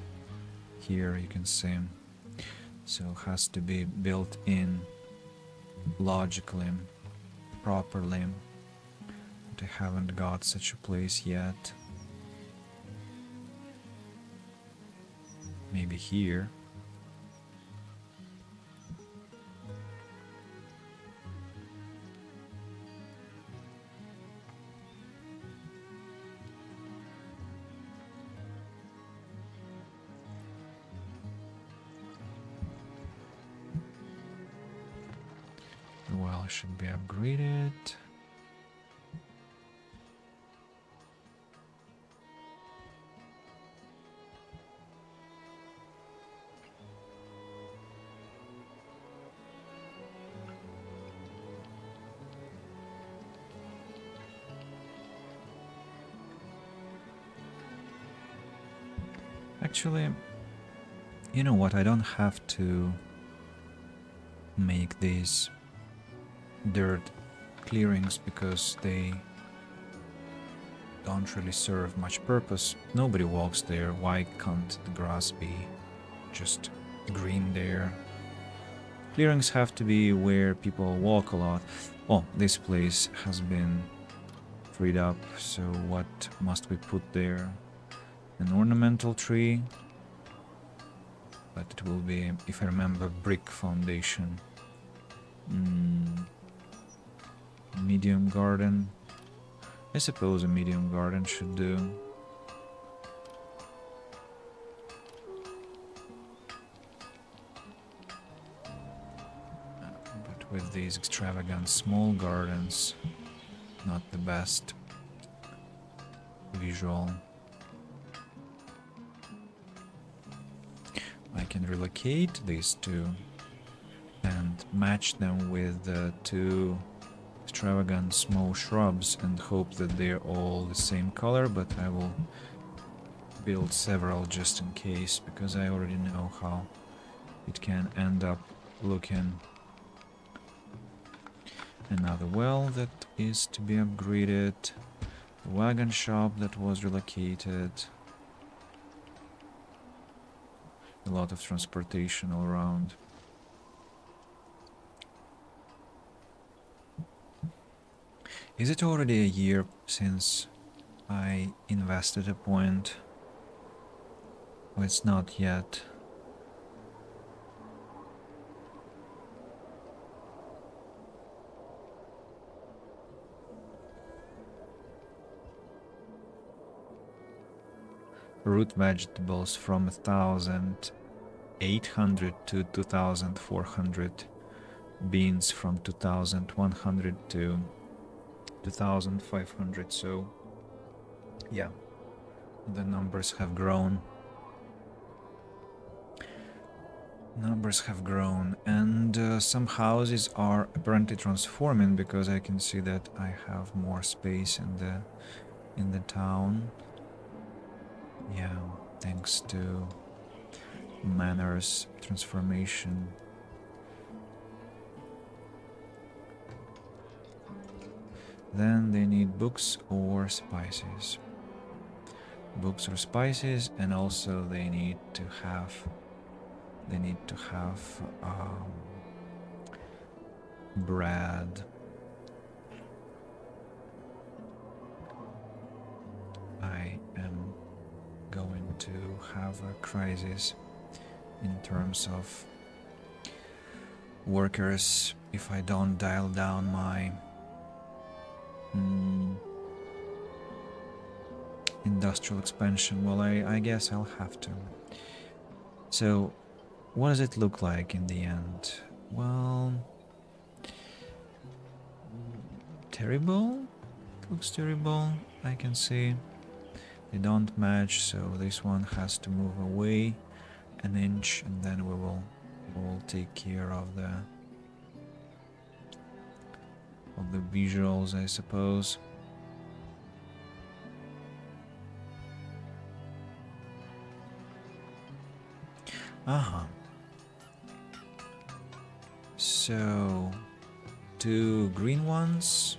here, you can see, so it has to be built in logically, properly. But I haven't got such a place yet. Maybe here. Well, should be upgraded. Actually, you know what? I don't have to make these dirt clearings because they don't really serve much purpose. Nobody walks there. Why can't the grass be just green there? Clearings have to be where people walk a lot. Oh, this place has been freed up, so what must we put there? An ornamental tree, but it will be, if I remember, brick foundation. Medium garden. I suppose a medium garden should do. But with these extravagant small gardens, not the best visual. I can relocate these two and match them with the two extravagant small shrubs and hope that they're all the same color, but I will build several just in case, because I already know how it can end up looking. Another well that is to be upgraded, the wagon shop that was relocated, a lot of transportation all around. Is it already a year since I invested a point? Oh, it's not yet. Root vegetables from 1,800 to 2,400. Beans from 2,100 to 2,500, so yeah, the numbers have grown. And some houses are apparently transforming because I can see that I have more space in the town. Yeah, thanks to Manor's transformation. Then they need books or spices. Books or spices, and also they need to have bread. I am going to have a crisis in terms of workers if I don't dial down my industrial expansion. Well, I guess I'll have to. So, what does it look like in the end? Well, terrible? It looks terrible, I can see. They don't match, so this one has to move away an inch, and then we will take care of the visuals, I suppose. So, two green ones.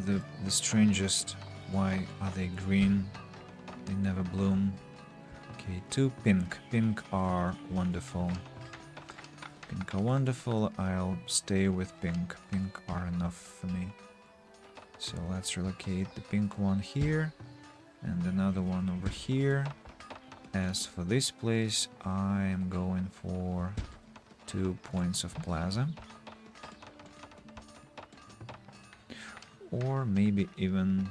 The strangest. Why are they green? They never bloom. Okay, two pink. Pink are wonderful. Pink are wonderful. I'll stay with pink. Pink are enough for me. So let's relocate the pink one here and another one over here. As for this place, I am going for 2 points of plaza. Or maybe even...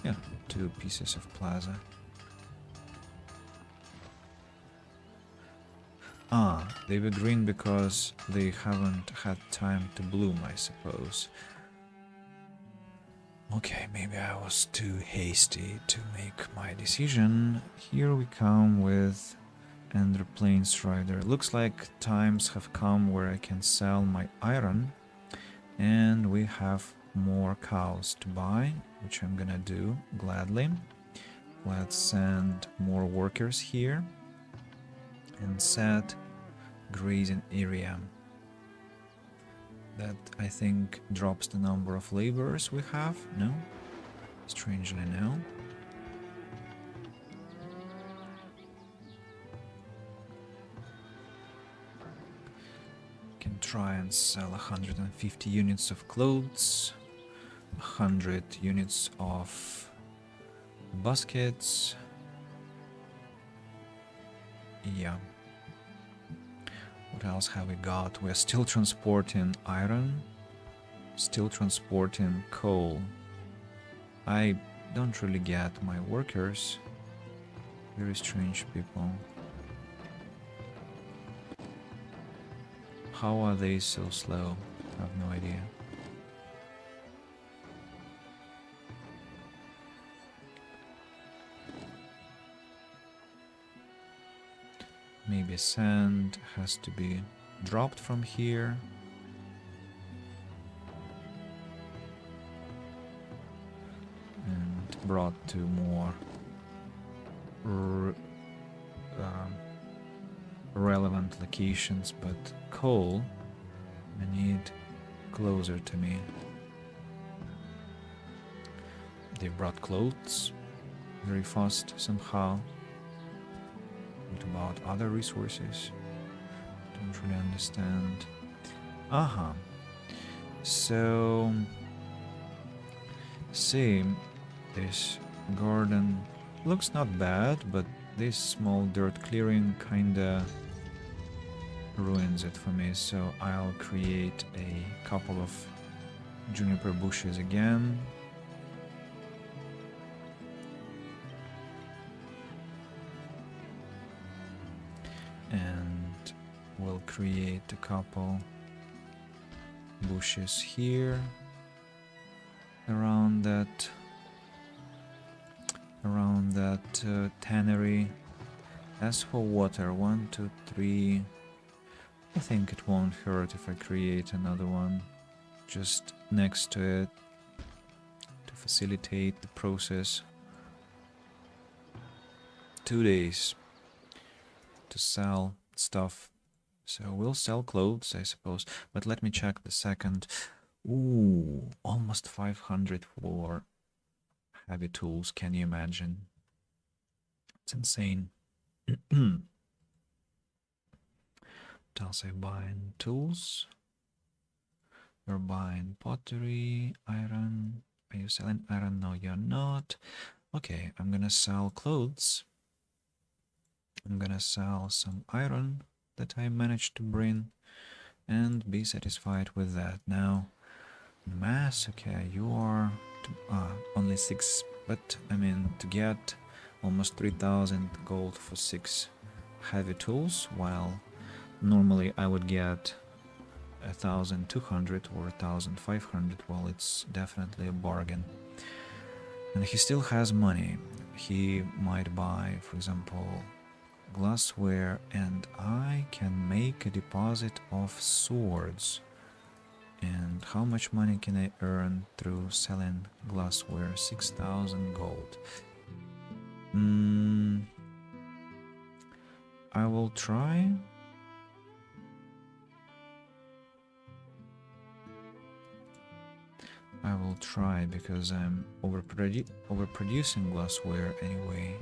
yeah, 2 pieces of plaza. They were green because they haven't had time to bloom, I suppose. Okay, maybe I was too hasty to make my decision. Here we come with Ender Plain Strider. Looks like times have come where I can sell my iron, and we have more cows to buy, which I'm gonna do gladly. Let's send more workers here and set grazing area. That, I think, drops the number of laborers we have. No? Strangely, no. Can try and sell 150 units of clothes, 100 units of baskets. Yeah. What else have we got? We're still transporting iron, still transporting coal. I don't really get my workers. Very strange people. How are they so slow? I have no idea. Maybe sand has to be dropped from here. And brought to more relevant locations, but coal I need closer to me. They brought clothes very fast somehow. What about other resources? Don't really understand. So, see, this garden looks not bad, but this small dirt clearing kinda ruins it for me, so I'll create a couple of juniper bushes again. And we'll create a couple bushes here around that tannery. As for water, 1, 2, 3. I think it won't hurt if I create another one just next to it to facilitate the process. 2 days to sell stuff. So we'll sell clothes, I suppose. But let me check the second. Ooh, almost 500 for heavy tools. Can you imagine? It's insane. Else I'm buying tools. You're buying pottery, iron. Are you selling iron? No, you're not. Okay, I'm gonna sell clothes. I'm gonna sell some iron that I managed to bring and be satisfied with that. Now, mass, okay, you are only 6, but I mean, to get almost 3,000 gold for 6 heavy tools, while normally I would get 1,200 or 1,500. Well, it's definitely a bargain. And he still has money. He might buy, for example, glassware, and I can make a deposit of swords. And how much money can I earn through selling glassware? 6,000 gold. I will try. I will try, because I'm overproducing glassware anyway,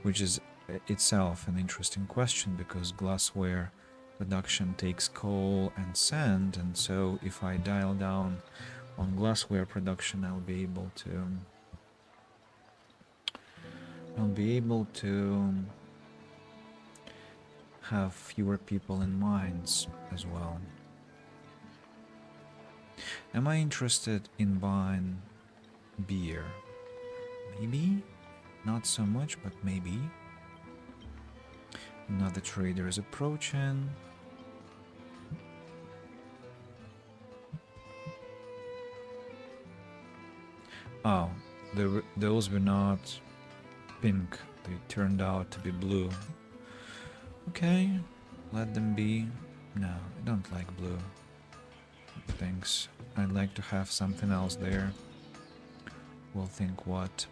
which is itself an interesting question, because glassware production takes coal and sand, and so if I dial down on glassware production, I'll be able to have fewer people in mines as well. Am I interested in buying beer? Maybe? Not so much, but maybe. Another trader is approaching. Oh, those were not pink. They turned out to be blue. Okay, let them be. No, I don't like blue. Thanks. I'd like to have something else there. We'll think what.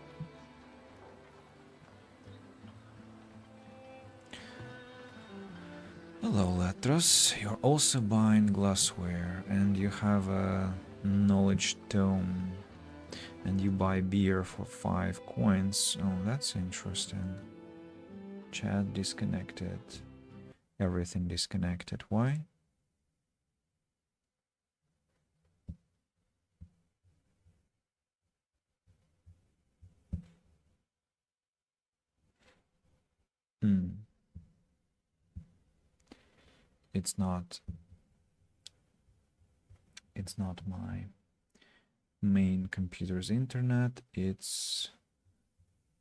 Hello, Latros. You're also buying glassware, and you have a knowledge tome, and you buy beer for 5 coins. Oh, that's interesting. Chat disconnected. Everything disconnected. Why? Hmm. It's not my main computer's internet, it's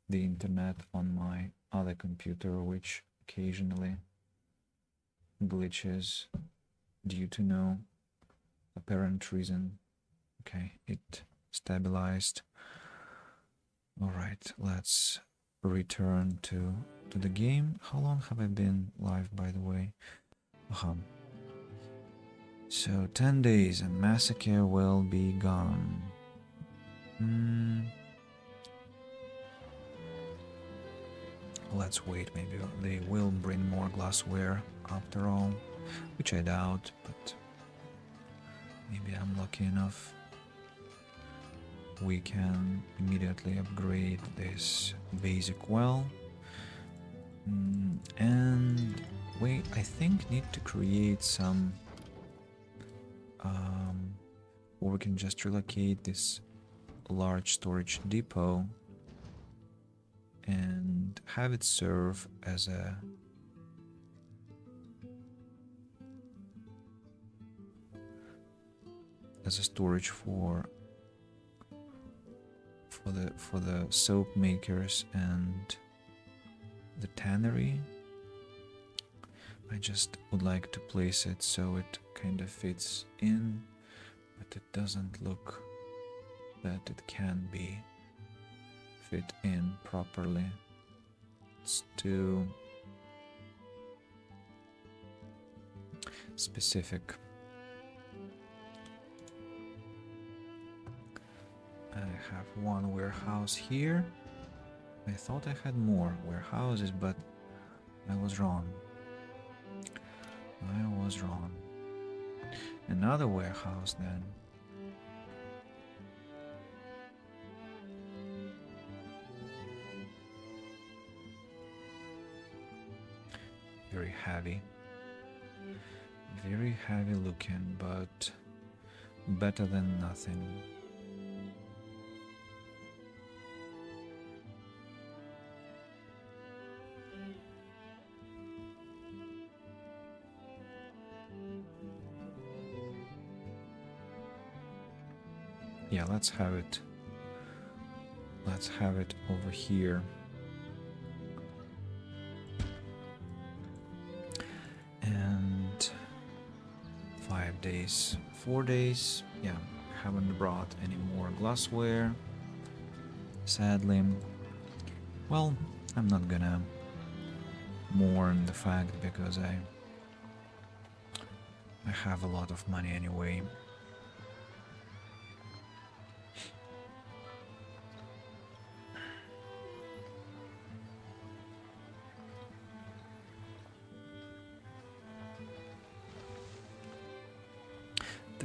the internet on my other computer, which occasionally glitches due to no apparent reason. Okay, it stabilized. All right, let's return to the game. How long have I been live, by the way? So 10 days and massacre will be gone. Let's wait, maybe they will bring more glassware after all, which I doubt, but maybe I'm lucky enough. We can immediately upgrade this basic well. And wait, I think need to create some or we can just relocate this large storage depot and have it serve as a storage for the soap makers and the tannery. I just would like to place it so it kind of fits in, but it doesn't look that it can be fit in properly. It's too specific. I have one warehouse here. I thought I had more warehouses, but I was wrong. I was wrong. Another warehouse then. Very heavy. Very heavy looking, but better than nothing. Yeah, let's have it. Let's have it over here. And 5 days, 4 days. Yeah, haven't brought any more glassware. Sadly. Well, I'm not gonna mourn the fact because I have a lot of money anyway.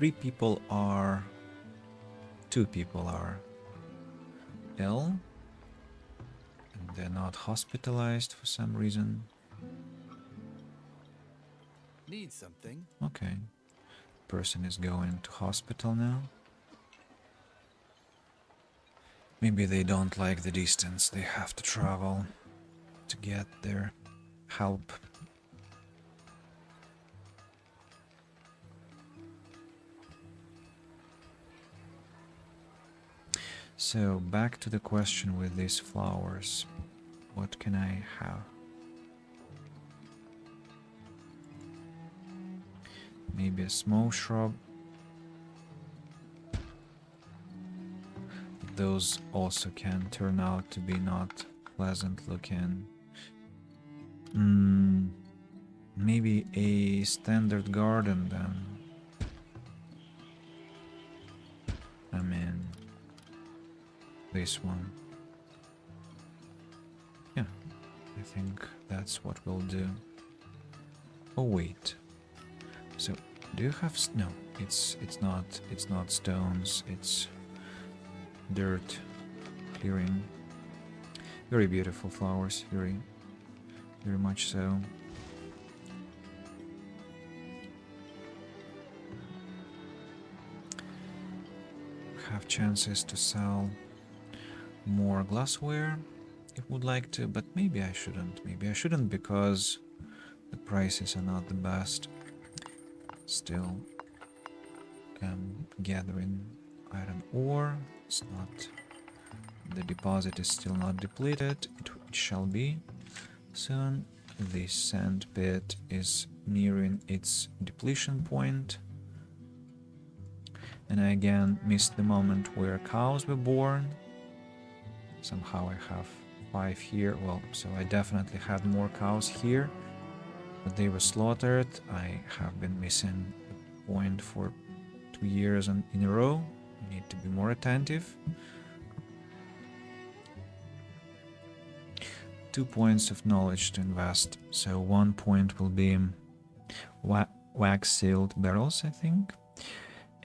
Two people are ill and they're not hospitalized for some reason. Need something? Okay. Person is going to hospital now. Maybe they don't like the distance they have to travel to get their help. So back to the question with these flowers. What can I have? Maybe a small shrub. Those also can turn out to be not pleasant looking. Maybe a standard garden then. I mean, this one. Yeah, I think that's what we'll do. Oh wait. So do you have no? It's not stones. It's dirt clearing. Very beautiful flowers. Very much so. Have chances to sell more glassware if would like to, but maybe I shouldn't. Maybe I shouldn't because the prices are not the best. Still gathering iron ore. It's not. The deposit is still not depleted. It shall be soon. The sand pit is nearing its depletion point. And I again missed the moment where cows were born. Somehow I have 5 here. Well, so I definitely had more cows here, but they were slaughtered. I have been missing the point for 2 years in a row. I need to be more attentive. 2 points of knowledge to invest. So 1 point will be wax sealed barrels, I think.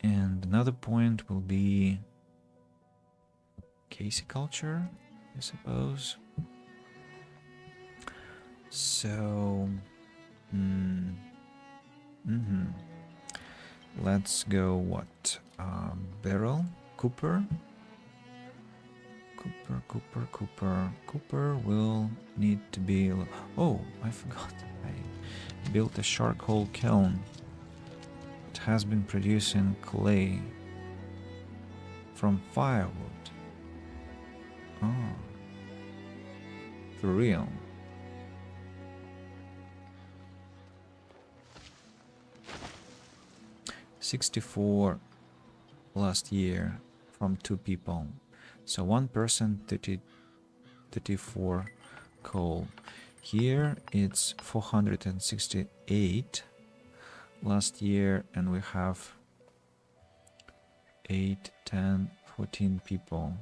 And another point will be caseculture, I suppose. So, let's go what? Barrel, Cooper. Cooper will need to be... Oh, I forgot. I built a charcoal kiln. It has been producing clay from firewood. Oh, for real. $64 last year from 2 people. So 1 person 34 coal. Here it's 468 last year, and we have 8, 10, 14 people.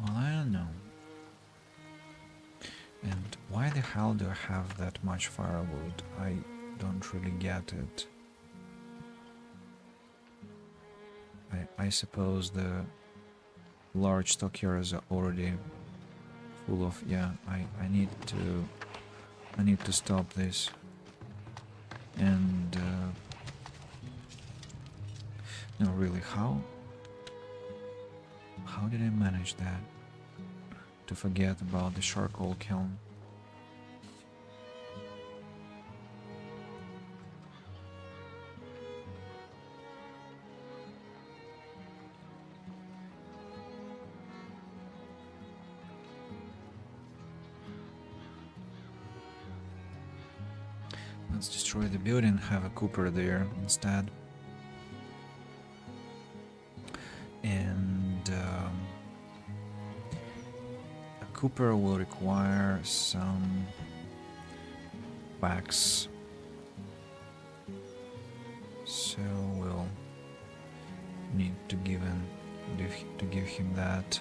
Well, I don't know. And why the hell do I have that much firewood? I don't really get it. I suppose the large stockyards are already full of... Yeah, I need to stop this. And no, really, how did I manage that? To forget about the charcoal kiln. Let's destroy the building, have a Cooper there instead. And a Cooper will require some wax. So we'll need to give him that.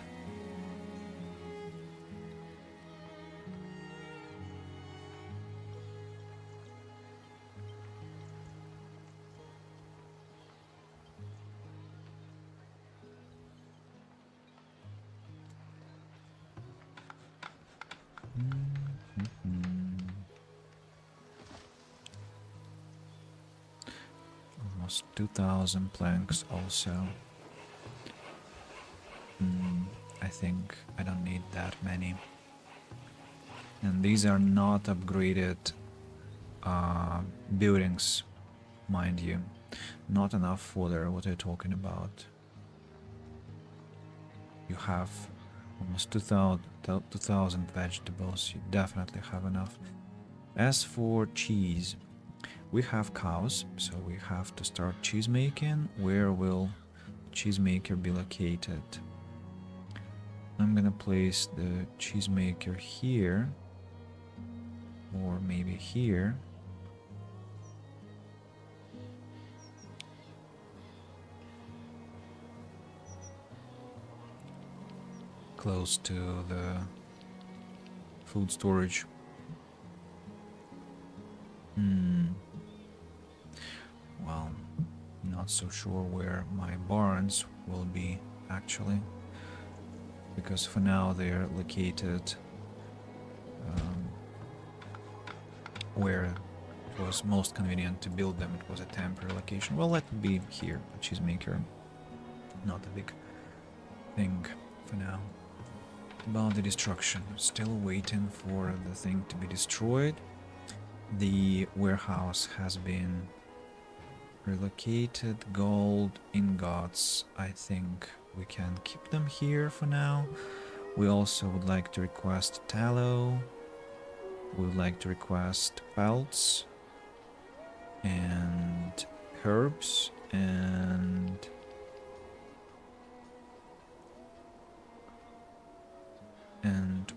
Almost 2,000 planks also. I think I don't need that many. And these are not upgraded buildings, mind you. Not enough fodder, what are you talking about? You have almost 2,000 vegetables, you definitely have enough. As for cheese, we have cows, so we have to start cheese making. Where will cheese maker be located? I'm gonna place the cheesemaker here, or maybe here. Close to the food storage. Well, not so sure where my barns will be actually, because for now they're located where it was most convenient to build them. It was a temporary location. Well, let it be here, a cheesemaker. Not a big thing for now. About the destruction, still waiting for the thing to be destroyed. The warehouse has been relocated. Gold ingots, I think we can keep them here for now. We also would like to request tallow. We would like to request pelts and herbs and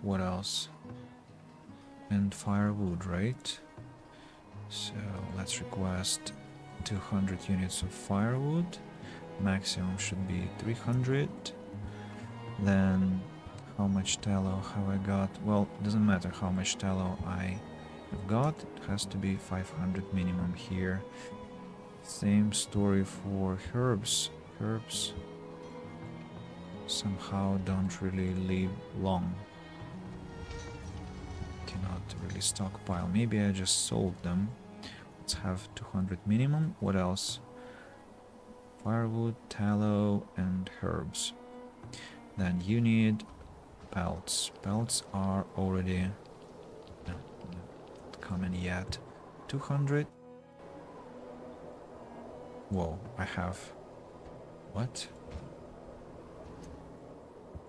what else? And firewood, right? So let's request 200 units of firewood. Maximum should be 300. Then how much tallow have I got? Well, it doesn't matter how much tallow I have got. It has to be 500 minimum here. Same story for herbs. Herbs somehow don't really live long. Cannot really stockpile. Maybe I just sold them. Let's have 200 minimum. What else? Firewood, tallow, and herbs. Then you need pelts. Pelts are already not coming yet. 200. Whoa, I have... What?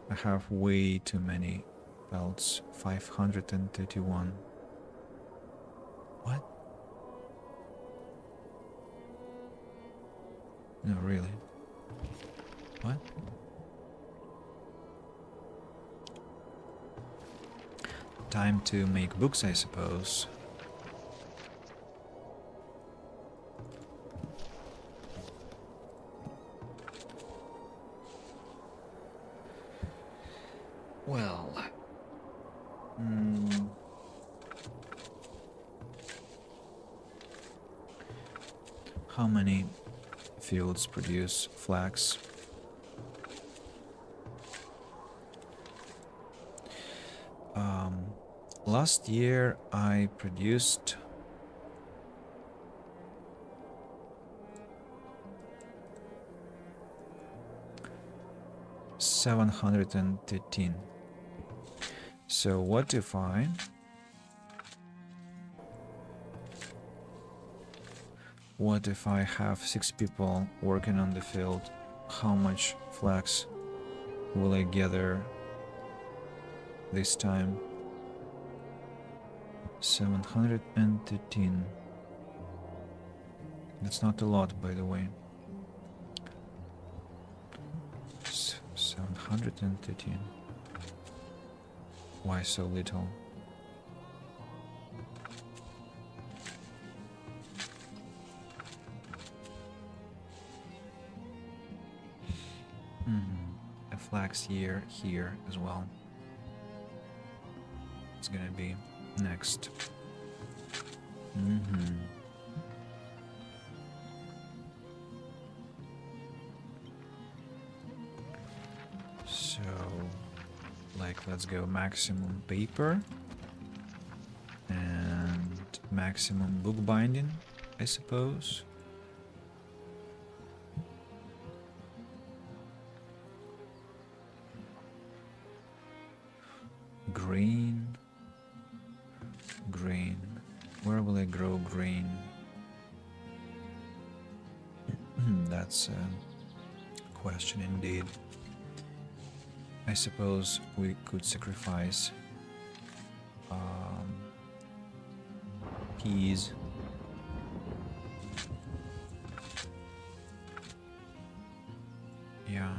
I have way too many pelts. 531. What? No, really. What? Time to make books, I suppose. Well... How many fields produce flax? Last year I produced 713. So what if I have 6 people working on the field? How much flax will I gather this time? 713. That's not a lot, by the way. 713. Why so little? A flax year here as well. It's gonna be next. So, like, let's go maximum paper and maximum bookbinding, I suppose. Grain. Where will I grow grain? That's a question indeed. I suppose we could sacrifice peas. Yeah.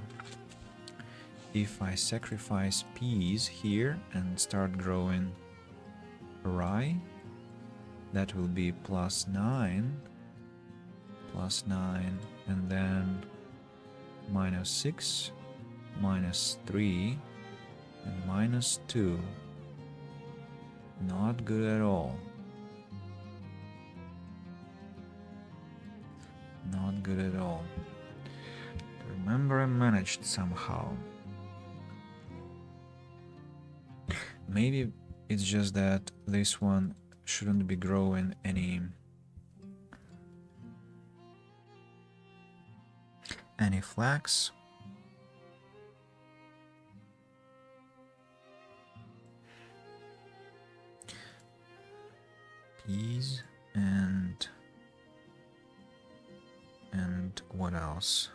if I sacrifice peas here and start growing rye, that will be +9, +9, and then -6, -3, and -2. Not good at all. Not good at all. Remember, I managed somehow. Maybe it's just that this one shouldn't be growing any flax. Peas and what else?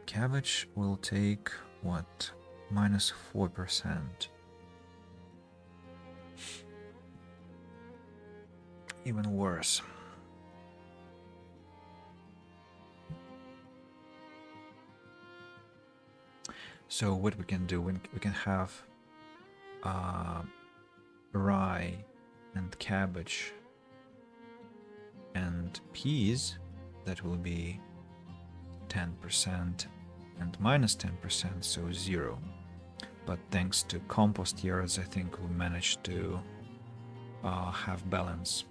Cabbage will take what? -4%. Even worse. So what we can do, we can have rye and cabbage and peas. That will be 10% and -10%, so 0. But thanks to compost yards, I think we'll manage to have balance.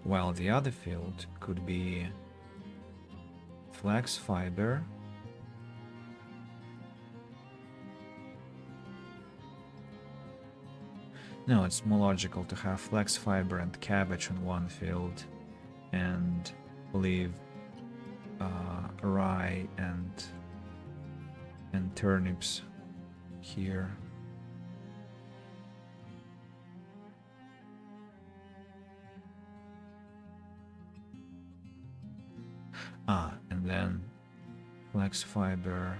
While the other field could be flax fiber, no, it's more logical to have flax fiber and cabbage on one field and leave rye and turnips here. And then flax fiber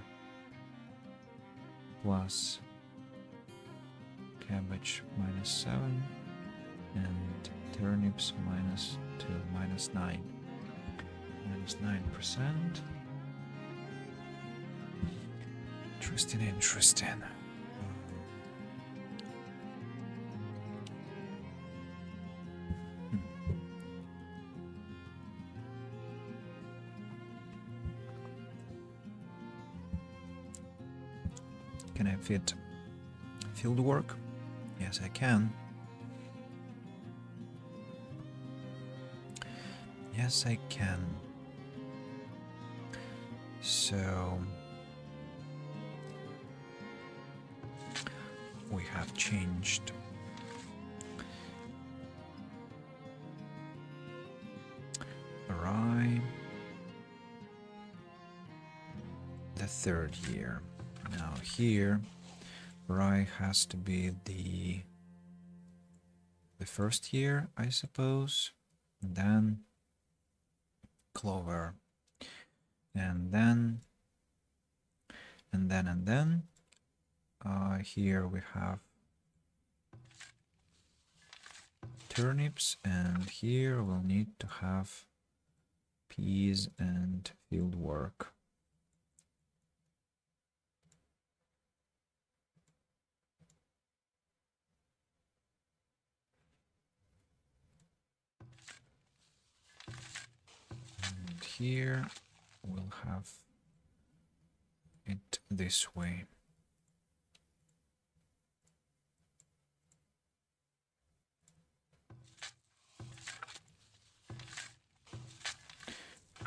plus cabbage -7 and turnips -2, -9. -9%. Interesting. Can I fit field work? Yes, I can. Yes, I can. So we have changed rye the 3rd year. Now here rye has to be the 1st year, I suppose, and then clover, and then here we have turnips, and here we'll need to have peas and field work. And here we'll have it this way.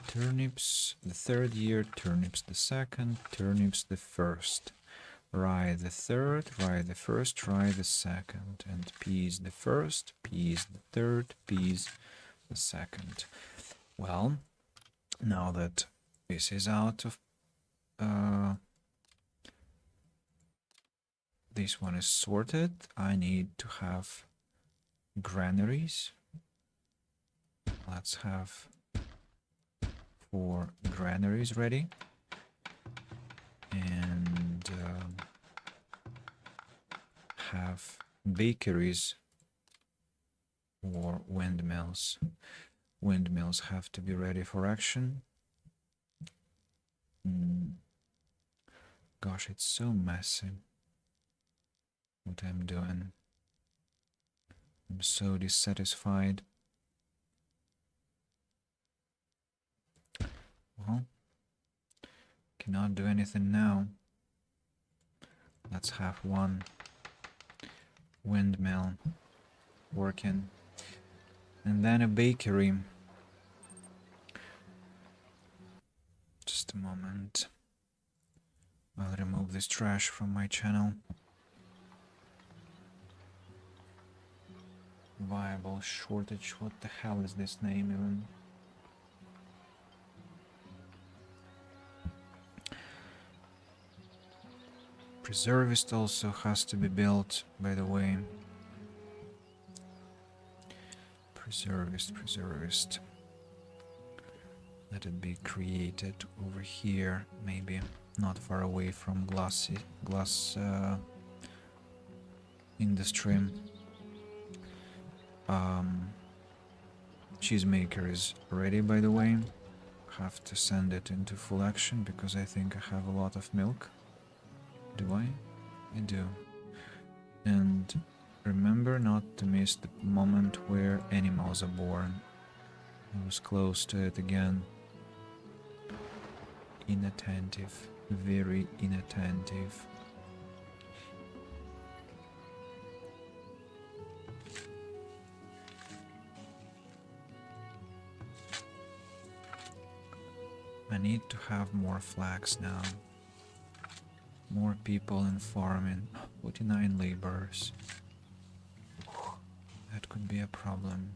Turnips the 3rd year, turnips the 2nd, turnips the 1st, rye the 3rd, rye the 1st, rye the 2nd, and peas the 1st, peas the 3rd, peas the 2nd. Well, now that this is out of this one is sorted, I need to have granaries. Let's have 4 granaries ready, and have bakeries or windmills. Windmills have to be ready for action. Gosh, it's so messy what I'm doing. I'm so dissatisfied. Well, cannot do anything now. Let's have one windmill working. And then a bakery. Just a moment. I'll remove this trash from my channel. Viable shortage. What the hell is this name even? Preservist also has to be built, by the way. Preservist. Let it be created over here, maybe not far away from glass industry. Cheesemaker is ready, by the way. Have to send it into full action because I think I have a lot of milk. Do I? I do. And remember not to miss the moment where animals are born. I was close to it again. Inattentive. Very inattentive. I need to have more flags now. More people in farming. 49 laborers. That could be a problem.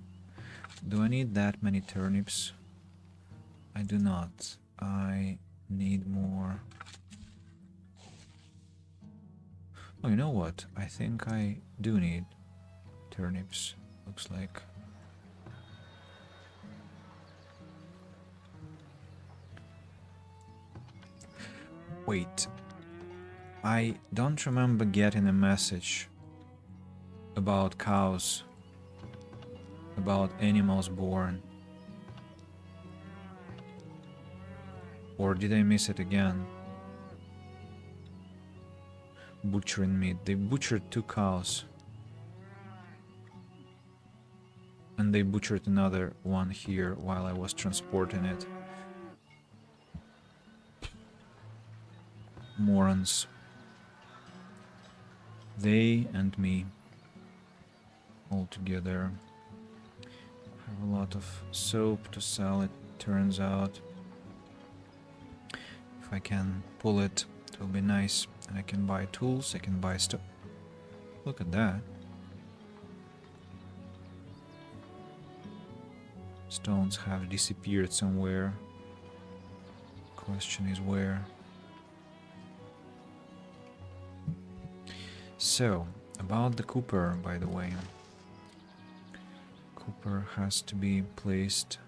Do I need that many turnips? I do not. I need more. Oh, you know what? I think I do need turnips. Looks like. Wait. I don't remember getting a message about cows, about animals born. Or did I miss it again? Butchering meat. They butchered 2 cows. And they butchered another one here while I was transporting it. Morons. They and me all together. Have a lot of soap to sell, it turns out. If I can pull it, it will be nice. And I can buy tools, I can buy stuff. Look at that. Stones have disappeared somewhere. Question is where. So, about the Cooper, by the way. Cooper has to be placed.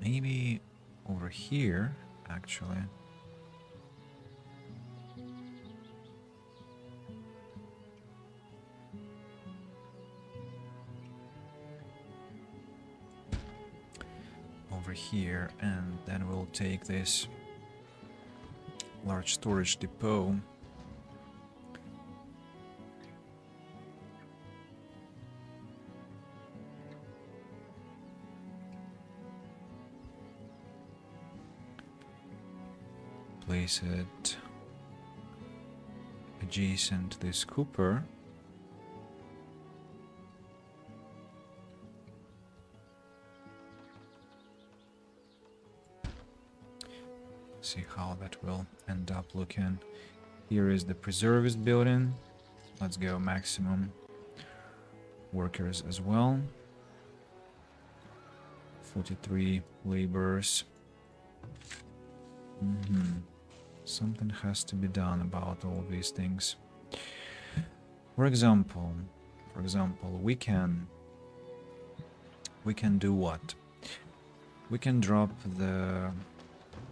Maybe over here, actually. Over here, and then we'll take this large storage depot. Place it adjacent to this Cooper. See how that will end up looking. Here is the preservist building. Let's go maximum workers as well. 43 laborers. Something has to be done about all these things. For example, we can do what? We can drop the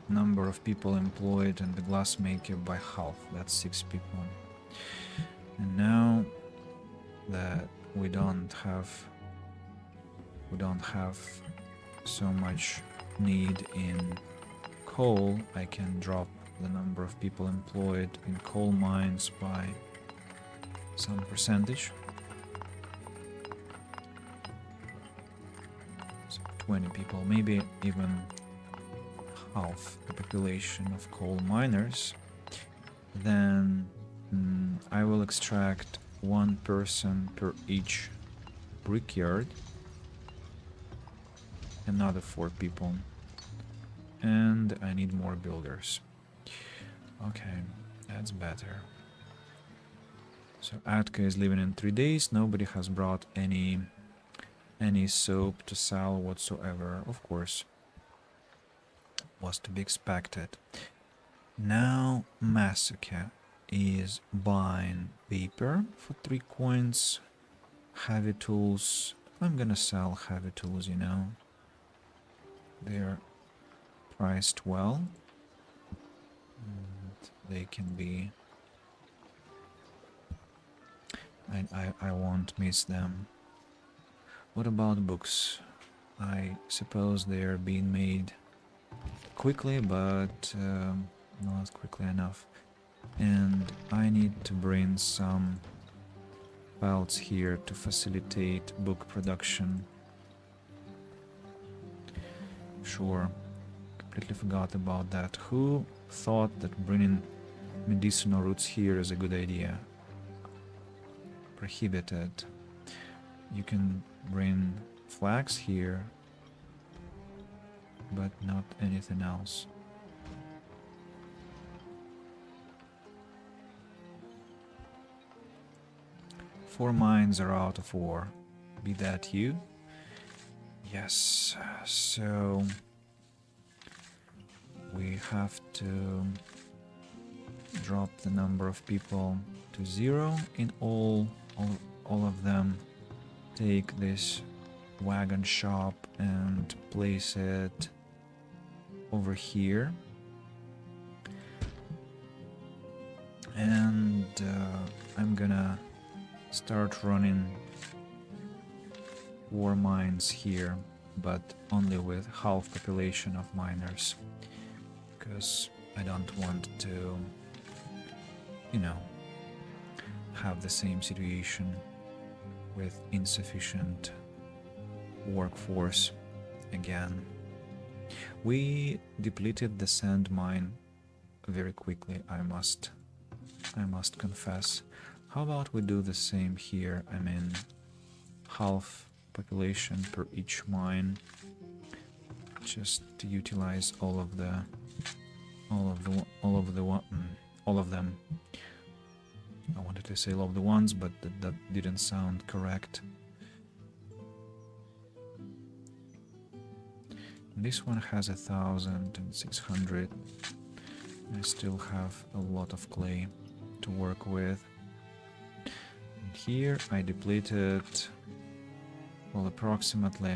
number of people employed in the glassmaker by half. That's 6 people. And now that we don't have so much need in coal, I can drop the number of people employed in coal mines by some percentage. So 20 people, maybe even half the population of coal miners. Then I will extract 1 person per each brickyard. Another 4 people. And I need more builders. Okay, that's better. So Atka is leaving in 3 days. Nobody has brought any soap to sell whatsoever. Of course, was to be expected. Now Massacre is buying paper for 3 coins. Heavy tools. I'm gonna sell heavy tools, you know. They're priced well. And they can be... I won't miss them. What about books? I suppose they're being made quickly, but not quickly enough. And I need to bring some belts here to facilitate book production. Sure, completely forgot about that. Who thought that bringing medicinal roots here is a good idea? Prohibited. You can bring flax here, but not anything else. Four mines are out of ore. Be that you? Yes, so we have to drop the number of people to 0 in all of them. Take this wagon shop and place it over here. And I'm gonna start running war mines here, but only with half population of miners, because I don't want to, you know, have the same situation with insufficient workforce again. We depleted the sand mine very quickly, I must confess. How about we do the same here? I mean, half population per each mine, just to utilize all of them. I wanted to say all of the ones, but that didn't sound correct. This one has 1,600. I still have a lot of clay to work with. And here I depleted, well, approximately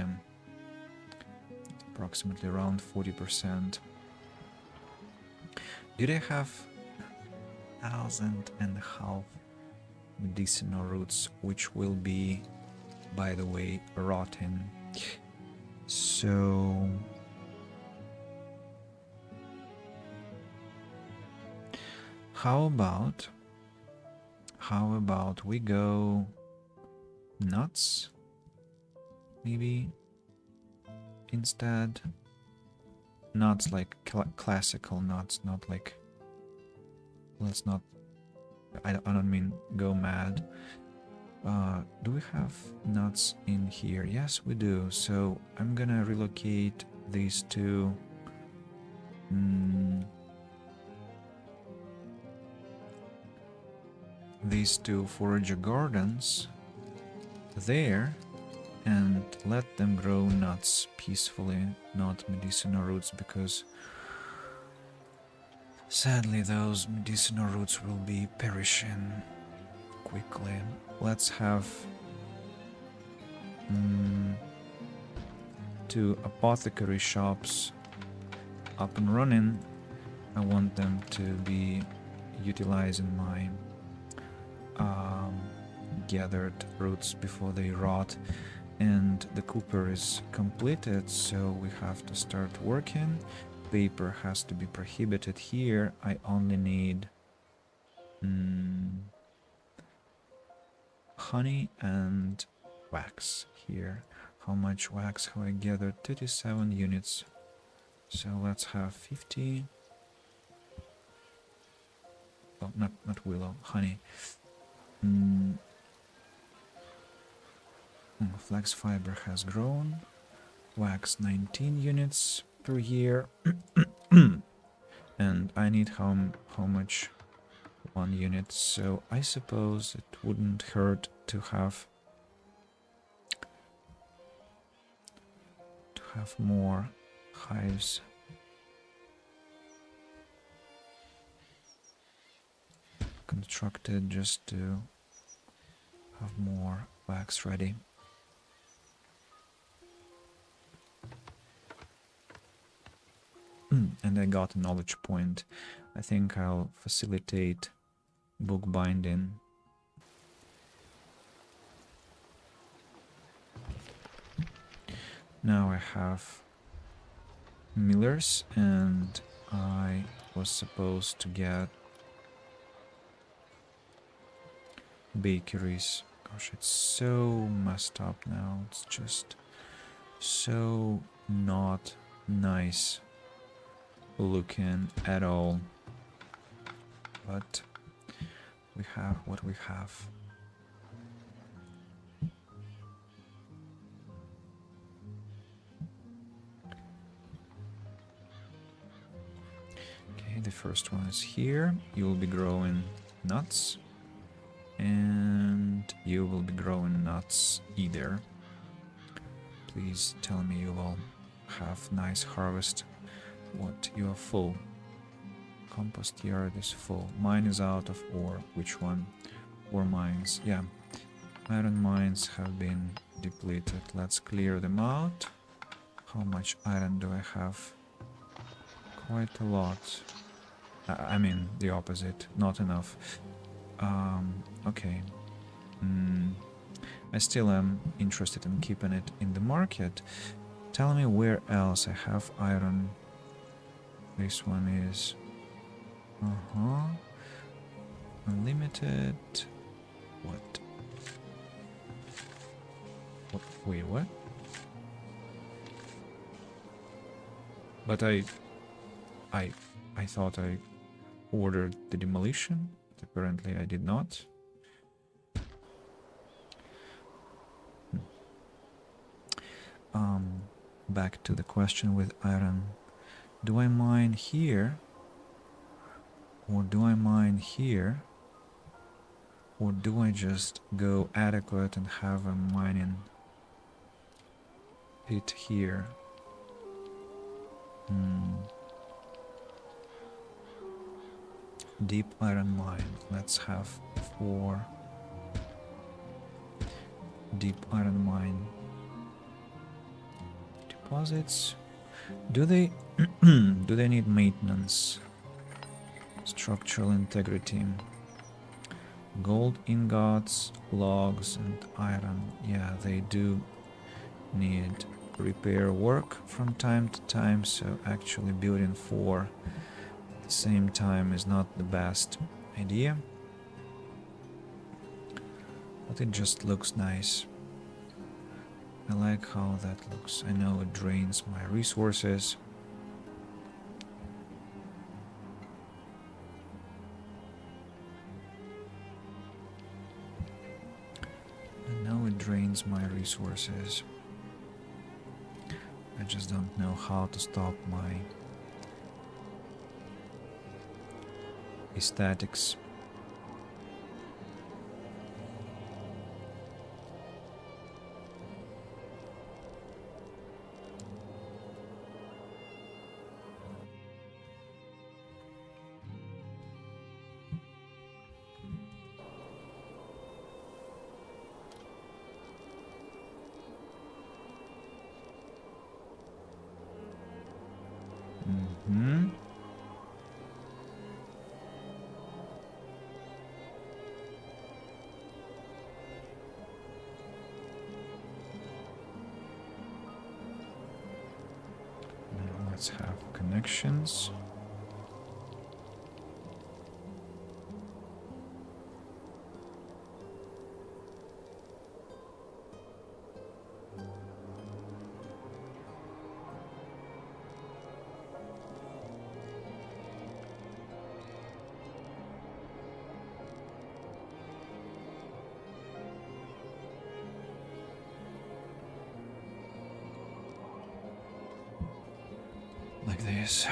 around 40%. Did I have 1,500 medicinal roots, which will be, by the way, rotten? So how about we go nuts, maybe, instead? Nuts like classical nuts, not like, let's not, I don't mean go mad. Do we have nuts in here? Yes, we do. So I'm gonna relocate these two forager gardens there and let them grow nuts peacefully, not medicinal roots, because sadly those medicinal roots will be perishing quickly. Let's have 2 apothecary shops up and running, I want them to be utilizing my gathered roots before they rot. And the cooper is completed, so we have to start working. Paper has to be prohibited here. I only need honey and wax here. How much wax have I gathered? 37 units. So let's have 50. Oh, not willow, honey. Flax fiber has grown. Wax 19 units per year. And I need how much? 1 unit. So I suppose it wouldn't hurt to have more hives. Constructed just to have more wax ready. And I got a knowledge point. I think I'll facilitate bookbinding. Now I have millers, and I was supposed to get bakeries. Gosh, it's so messed up now. It's just so not nice looking at all. But we have what we have. Okay, the first one is here. You will be growing nuts. And you will be growing nuts either. Please tell me you will have nice harvest. What? You are full. Compost yard is full. Mine is out of ore. Which one? Ore mines. Yeah. Iron mines have been depleted. Let's clear them out. How much iron do I have? Quite a lot. I mean, the opposite. Not enough. Okay. I still am interested in keeping it in the market. Tell me where else I have iron. This one is... Unlimited... What? Wait, what? But I thought I ordered the demolition. Apparently I did not. Back to the question with iron. Do I mine here? Or do I mine here? Or do I just go adequate and have a mining pit here? Deep iron mine. Let's have 4 deep iron mine deposits. Do they do they need maintenance? Structural integrity. Gold ingots, logs, and iron. Yeah, they do need repair work from time to time, so actually building 4 at the same time is not the best idea. But it just looks nice. I like how that looks. I know it drains my resources. Drains my resources. I just don't know how to stop my aesthetics. connections. Like this.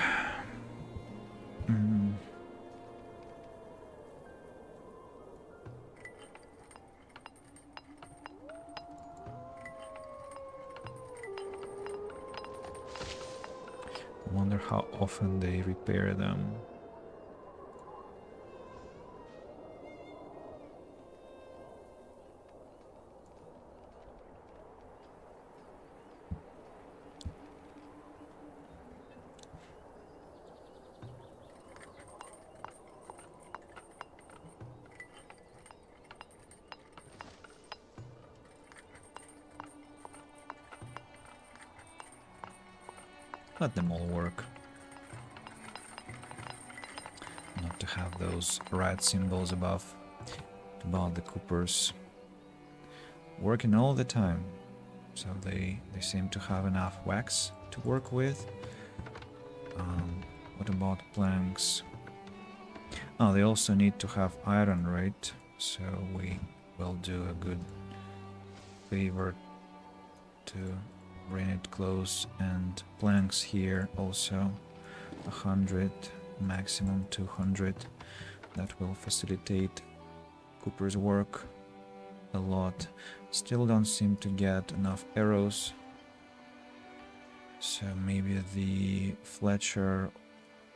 Wonder how often they repair them. Let them all work. Not to have those red symbols above the coopers working all the time. So they seem to have enough wax to work with. What about planks? Oh, they also need to have iron, right? So we will do a good favor to bring it close, and planks here also 100, maximum 200. That will facilitate Cooper's work a lot. Still don't seem to get enough arrows, so maybe the Fletcher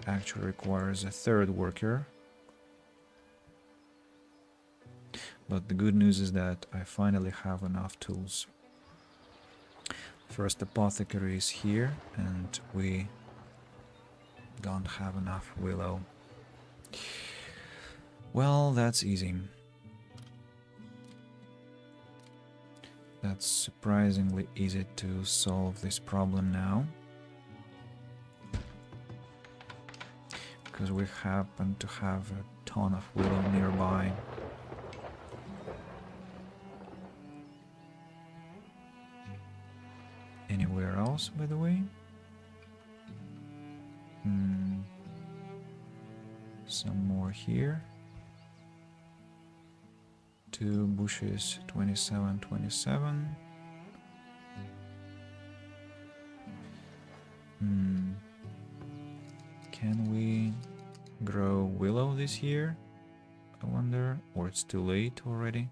actually requires a third worker. But the good news is that I finally have enough tools. First apothecary is here, and we don't have enough willow. Well, that's easy. That's surprisingly easy to solve this problem now, because we happen to have a ton of willow nearby. Anywhere else, by the way? Some more here. 2 bushes, 27, 27. Can we grow willow this year? I wonder, or it's too late already?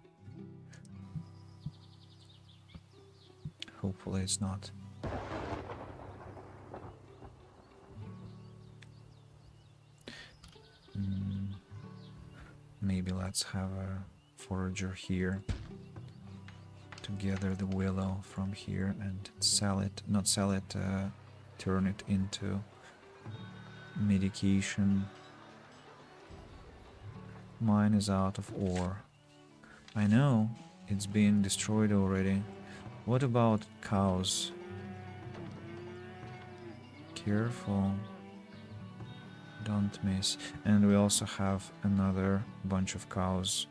Hopefully it's not. Maybe let's have a forager here to gather the willow from here and sell it, not sell it, turn it into medication. Mine is out of ore. I know, it's been destroyed already. What about cows? Careful. Don't miss. And we also have another bunch of cows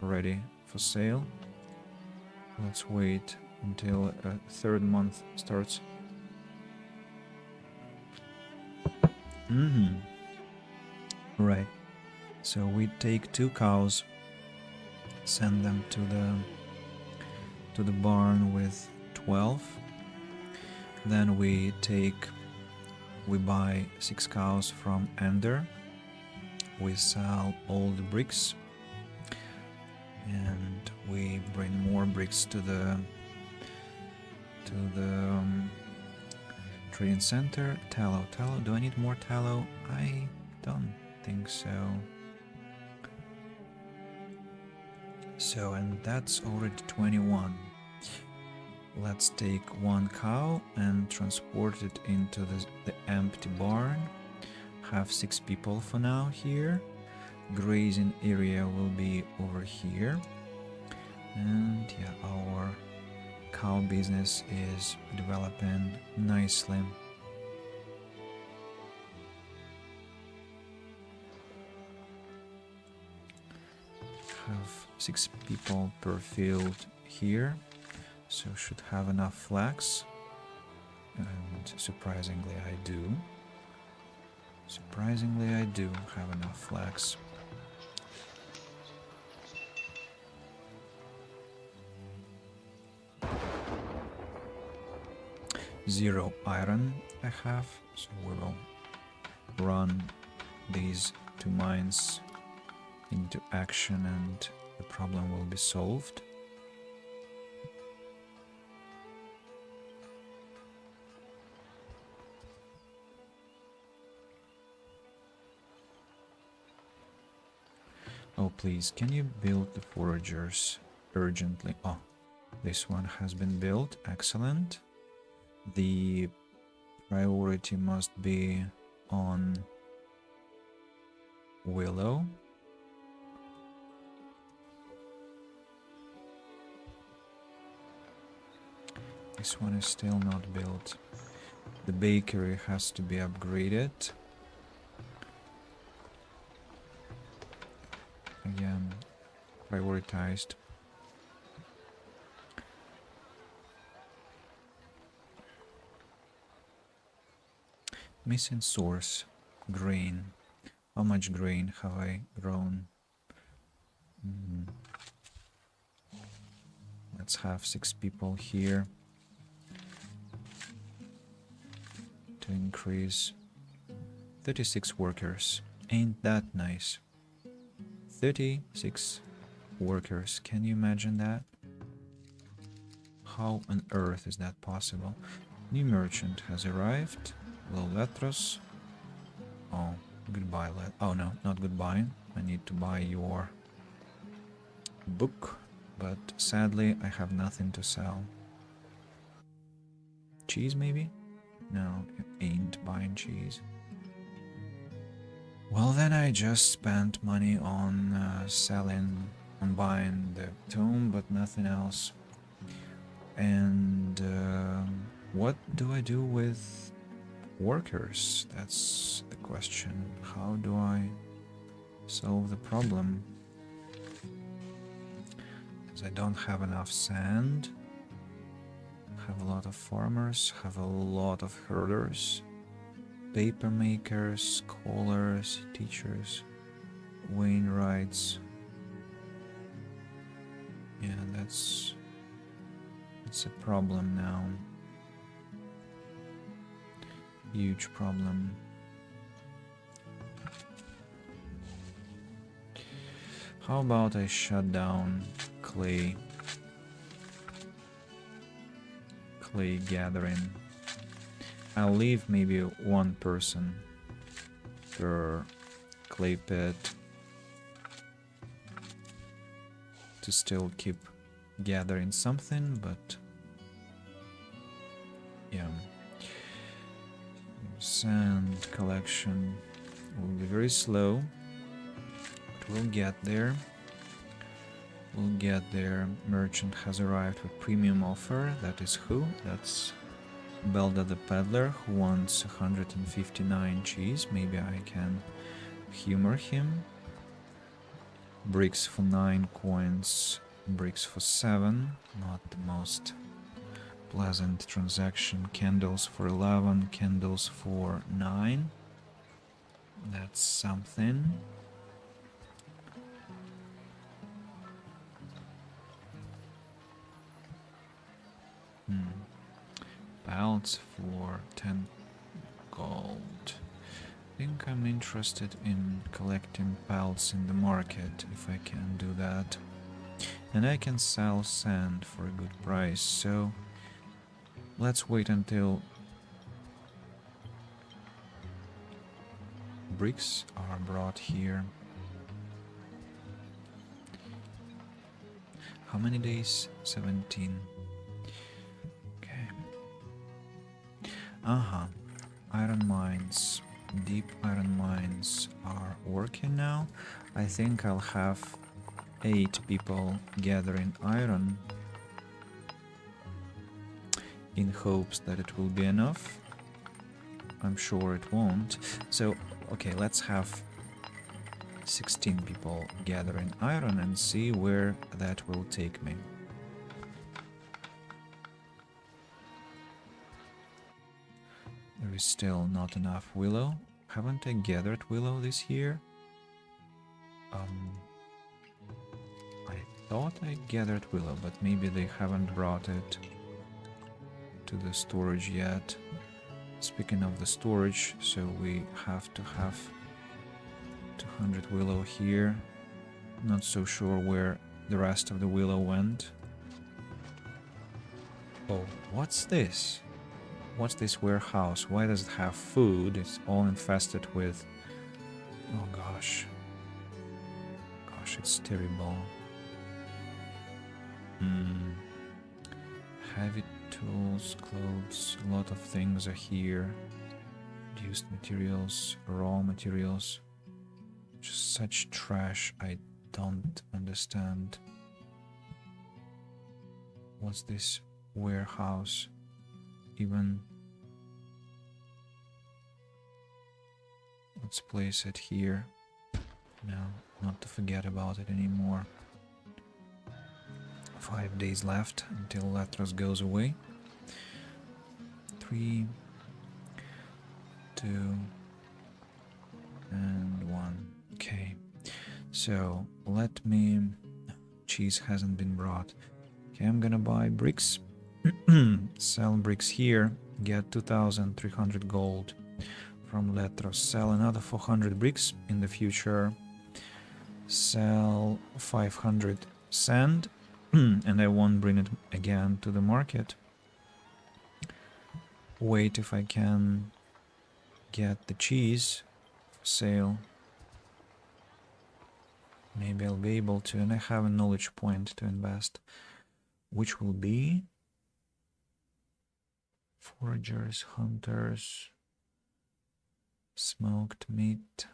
ready for sale. Let's wait until a third month starts. Right. So we take 2 cows, send them to the barn with 12. Then we buy 6 cows from Ender. We sell all the bricks, and we bring more bricks to the trading center. Tallow. Do I need more tallow? I don't think so. So, and that's already 21. Let's take 1 cow and transport it into the empty barn. Have 6 people for now here. Grazing area will be over here. And yeah, our cow business is developing nicely. have 6 people per field here, so should have enough flax. And surprisingly I do. Surprisingly I do have enough flax. Zero iron I have, so we will run these 2 mines into action and the problem will be solved. Oh please, can you build the foragers urgently? Oh, this one has been built, excellent. The priority must be on willow. This one is still not built. The bakery has to be upgraded. Again, prioritized. Missing source, grain. How much grain have I grown? Let's have 6 people here to increase. 36 workers. Ain't that nice? 36 workers. Can you imagine that? How on earth is that possible? New merchant has arrived. Letros. Oh, goodbye. Oh no, not goodbye. I need to buy your book, but sadly I have nothing to sell. Cheese maybe? No, I ain't buying cheese. Well then I just spent money on selling and buying the tomb, but nothing else. And what do I do with workers? That's the question. How do I solve the problem? Because I don't have enough sand. Have a lot of farmers, have a lot of herders, paper makers, scholars, teachers, wainwrights. Yeah, that's a problem now. Huge problem. How about I shut down clay gathering? I'll leave maybe 1 person per clay pit to still keep gathering something, but yeah. Sand collection will be very slow, but we'll get there. We'll get there. Merchant has arrived with premium offer. That is who? That's Belda the peddler, who wants 159 cheese. Maybe I can humor him. Bricks for 9 coins. Bricks for 7. Not the most pleasant transaction. Candles for 11. Candles for 9. That's something. Pelts for 10 gold. I think I'm interested in collecting pelts in the market, if I can do that. And I can sell sand for a good price, so let's wait until bricks are brought here. How many days? 17. Iron mines, deep iron mines are working now. I think I'll have 8 people gathering iron in hopes that it will be enough. I'm sure it won't. So, okay, let's have 16 people gathering iron and see where that will take me. There is still not enough willow. Haven't I gathered willow this year? I thought I gathered willow, but maybe they haven't brought it to the storage yet. Speaking of the storage, so we have to have 200 willow here. Not so sure where the rest of the willow went. Oh, what's this? What's this warehouse? Why does it have food? It's all infested with... Oh gosh. Gosh, it's terrible. Heavy tools, clothes, a lot of things are here. Used materials, raw materials. Just such trash, I don't understand. What's this warehouse? Even... Let's place it here. Now, not to forget about it anymore. 5 days left until Latros goes away. 3, 2, and 1. Okay, so let me... Cheese hasn't been brought. Okay, I'm gonna buy bricks. Sell bricks here. Get 2,300 gold from Latros. Sell another 400 bricks in the future. Sell 500 sand. And I won't bring it again to the market. Wait if I can get the cheese for sale. Maybe I'll be able to, and I have a knowledge point to invest, which will be foragers, hunters, smoked meat,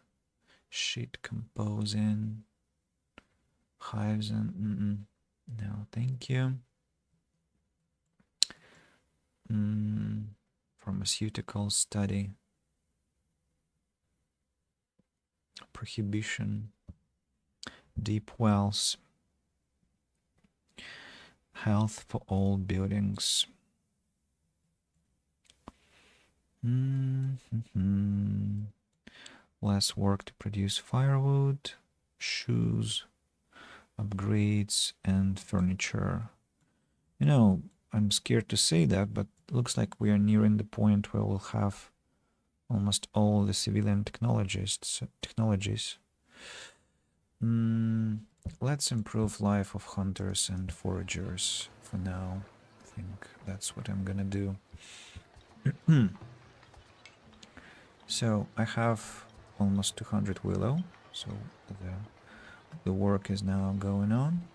sheet composing, hives and no, thank you. Pharmaceutical study. Prohibition. Deep wells. Health for all buildings. Less work to produce firewood, shoes, upgrades, and furniture. You know, I'm scared to say that, but looks like we are nearing the point where we'll have almost all the civilian technologies. Let's improve life of hunters and foragers for now. I think that's what I'm gonna do. So I have almost 200 willow, so the work is now going on,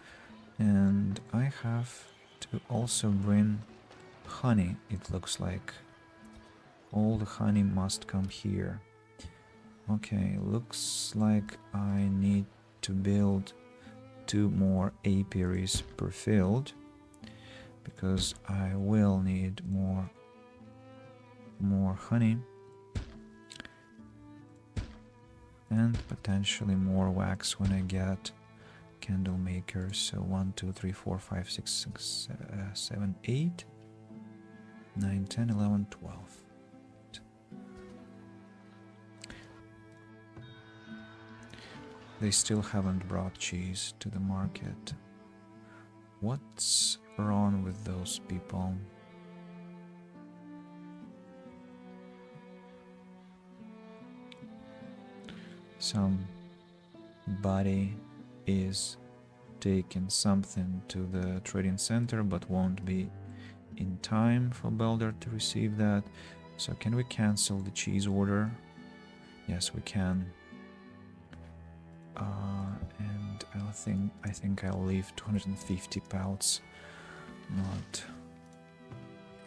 and I have to also bring honey. It looks like all the honey must come here. Okay, looks like I need to build 2 more apiaries per field, because I will need more honey and potentially more wax when I get candle makers. So 1, 2, 3, 4, 5, 6, 7, 8, 9, 10, 11, 12. They still haven't brought cheese to the market. What's wrong with those people? Somebody is taking something to the trading center but won't be in time for Belder to receive that. So can we cancel the cheese order? Yes, we can. And I think I'll leave 250 pelts, not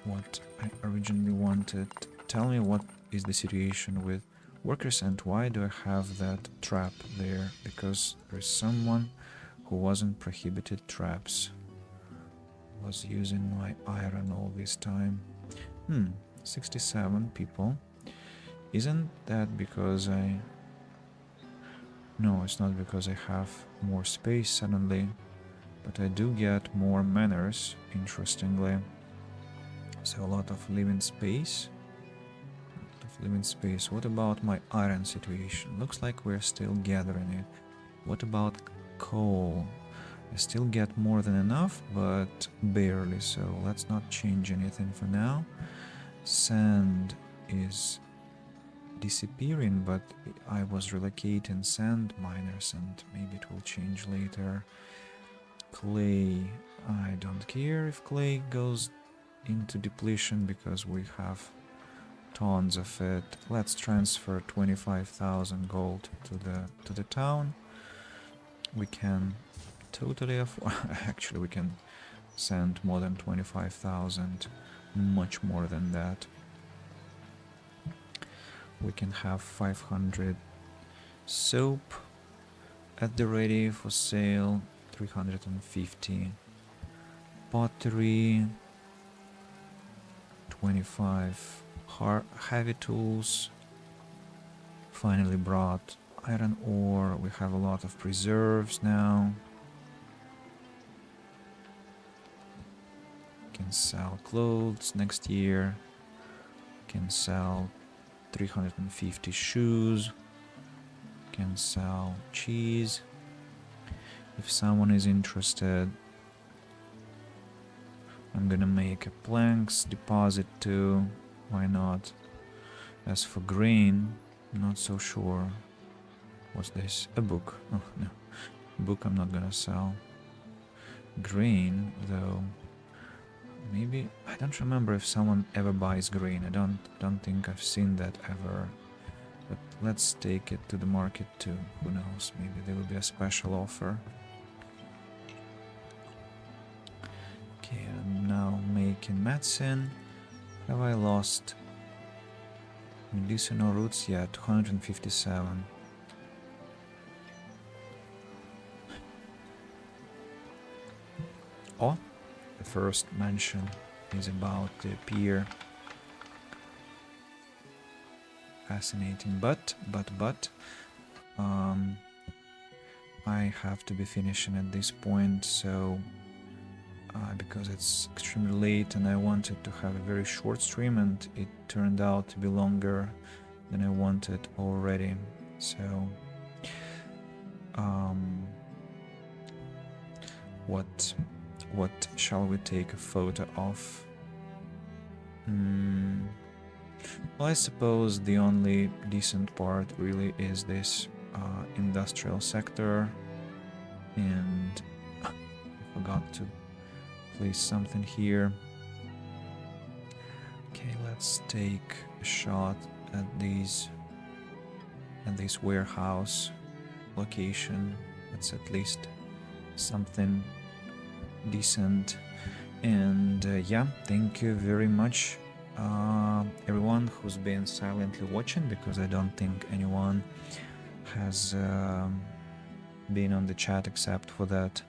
what I originally wanted. Tell me what is the situation with workers and why do I have that trap there? Because there's someone who wasn't prohibited traps. Was using my iron all this time. 67 people. Isn't that because I No, it's not because I have more space suddenly, but I do get more manners, interestingly. So a lot of living space. Living space. What about my iron situation? Looks like we're still gathering it. What about coal? I still get more than enough, but barely, so let's not change anything for now. Sand is disappearing, but I was relocating sand miners and maybe it will change later. Clay, I don't care if clay goes into depletion because we have tons of it. Let's transfer 25,000 gold to the town. We can totally afford actually we can send more than 25,000, much more than that. We can have 500 soap at the ready for sale, 350 pottery, 25 heavy tools. Finally brought iron ore. We have a lot of preserves now. Can sell clothes next year. Can sell 350 shoes. Can sell cheese. If someone is interested, I'm gonna make a planks deposit too. Why not? As for grain, not so sure. What's this? A book. Oh no, book I'm not gonna sell. Grain though, maybe I don't remember if someone ever buys grain. I don't think I've seen that ever. But let's take it to the market too. Who knows? Maybe there will be a special offer. Okay, I'm now making medicine. Have I lost medicinal roots yet? 257. Oh, the first mention is about the pier. Fascinating, but I have to be finishing at this point, so because it's extremely late and I wanted to have a very short stream and it turned out to be longer than I wanted already. So what shall we take a photo of? Well, I suppose the only decent part really is this industrial sector, and I forgot to place something here. Okay, let's take a shot at this warehouse location. That's at least something decent. And yeah, thank you very much everyone who's been silently watching, because I don't think anyone has been on the chat except for that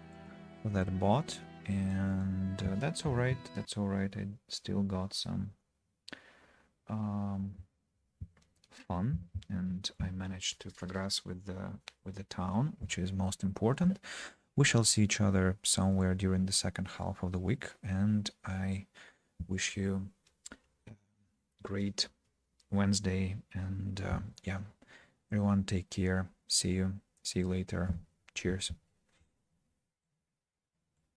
bot, and that's all right. I still got some fun, and I managed to progress with the town, which is most important. We shall see each other somewhere during the second half of the week, and I wish you a great Wednesday, and yeah, everyone take care. See you later. Cheers.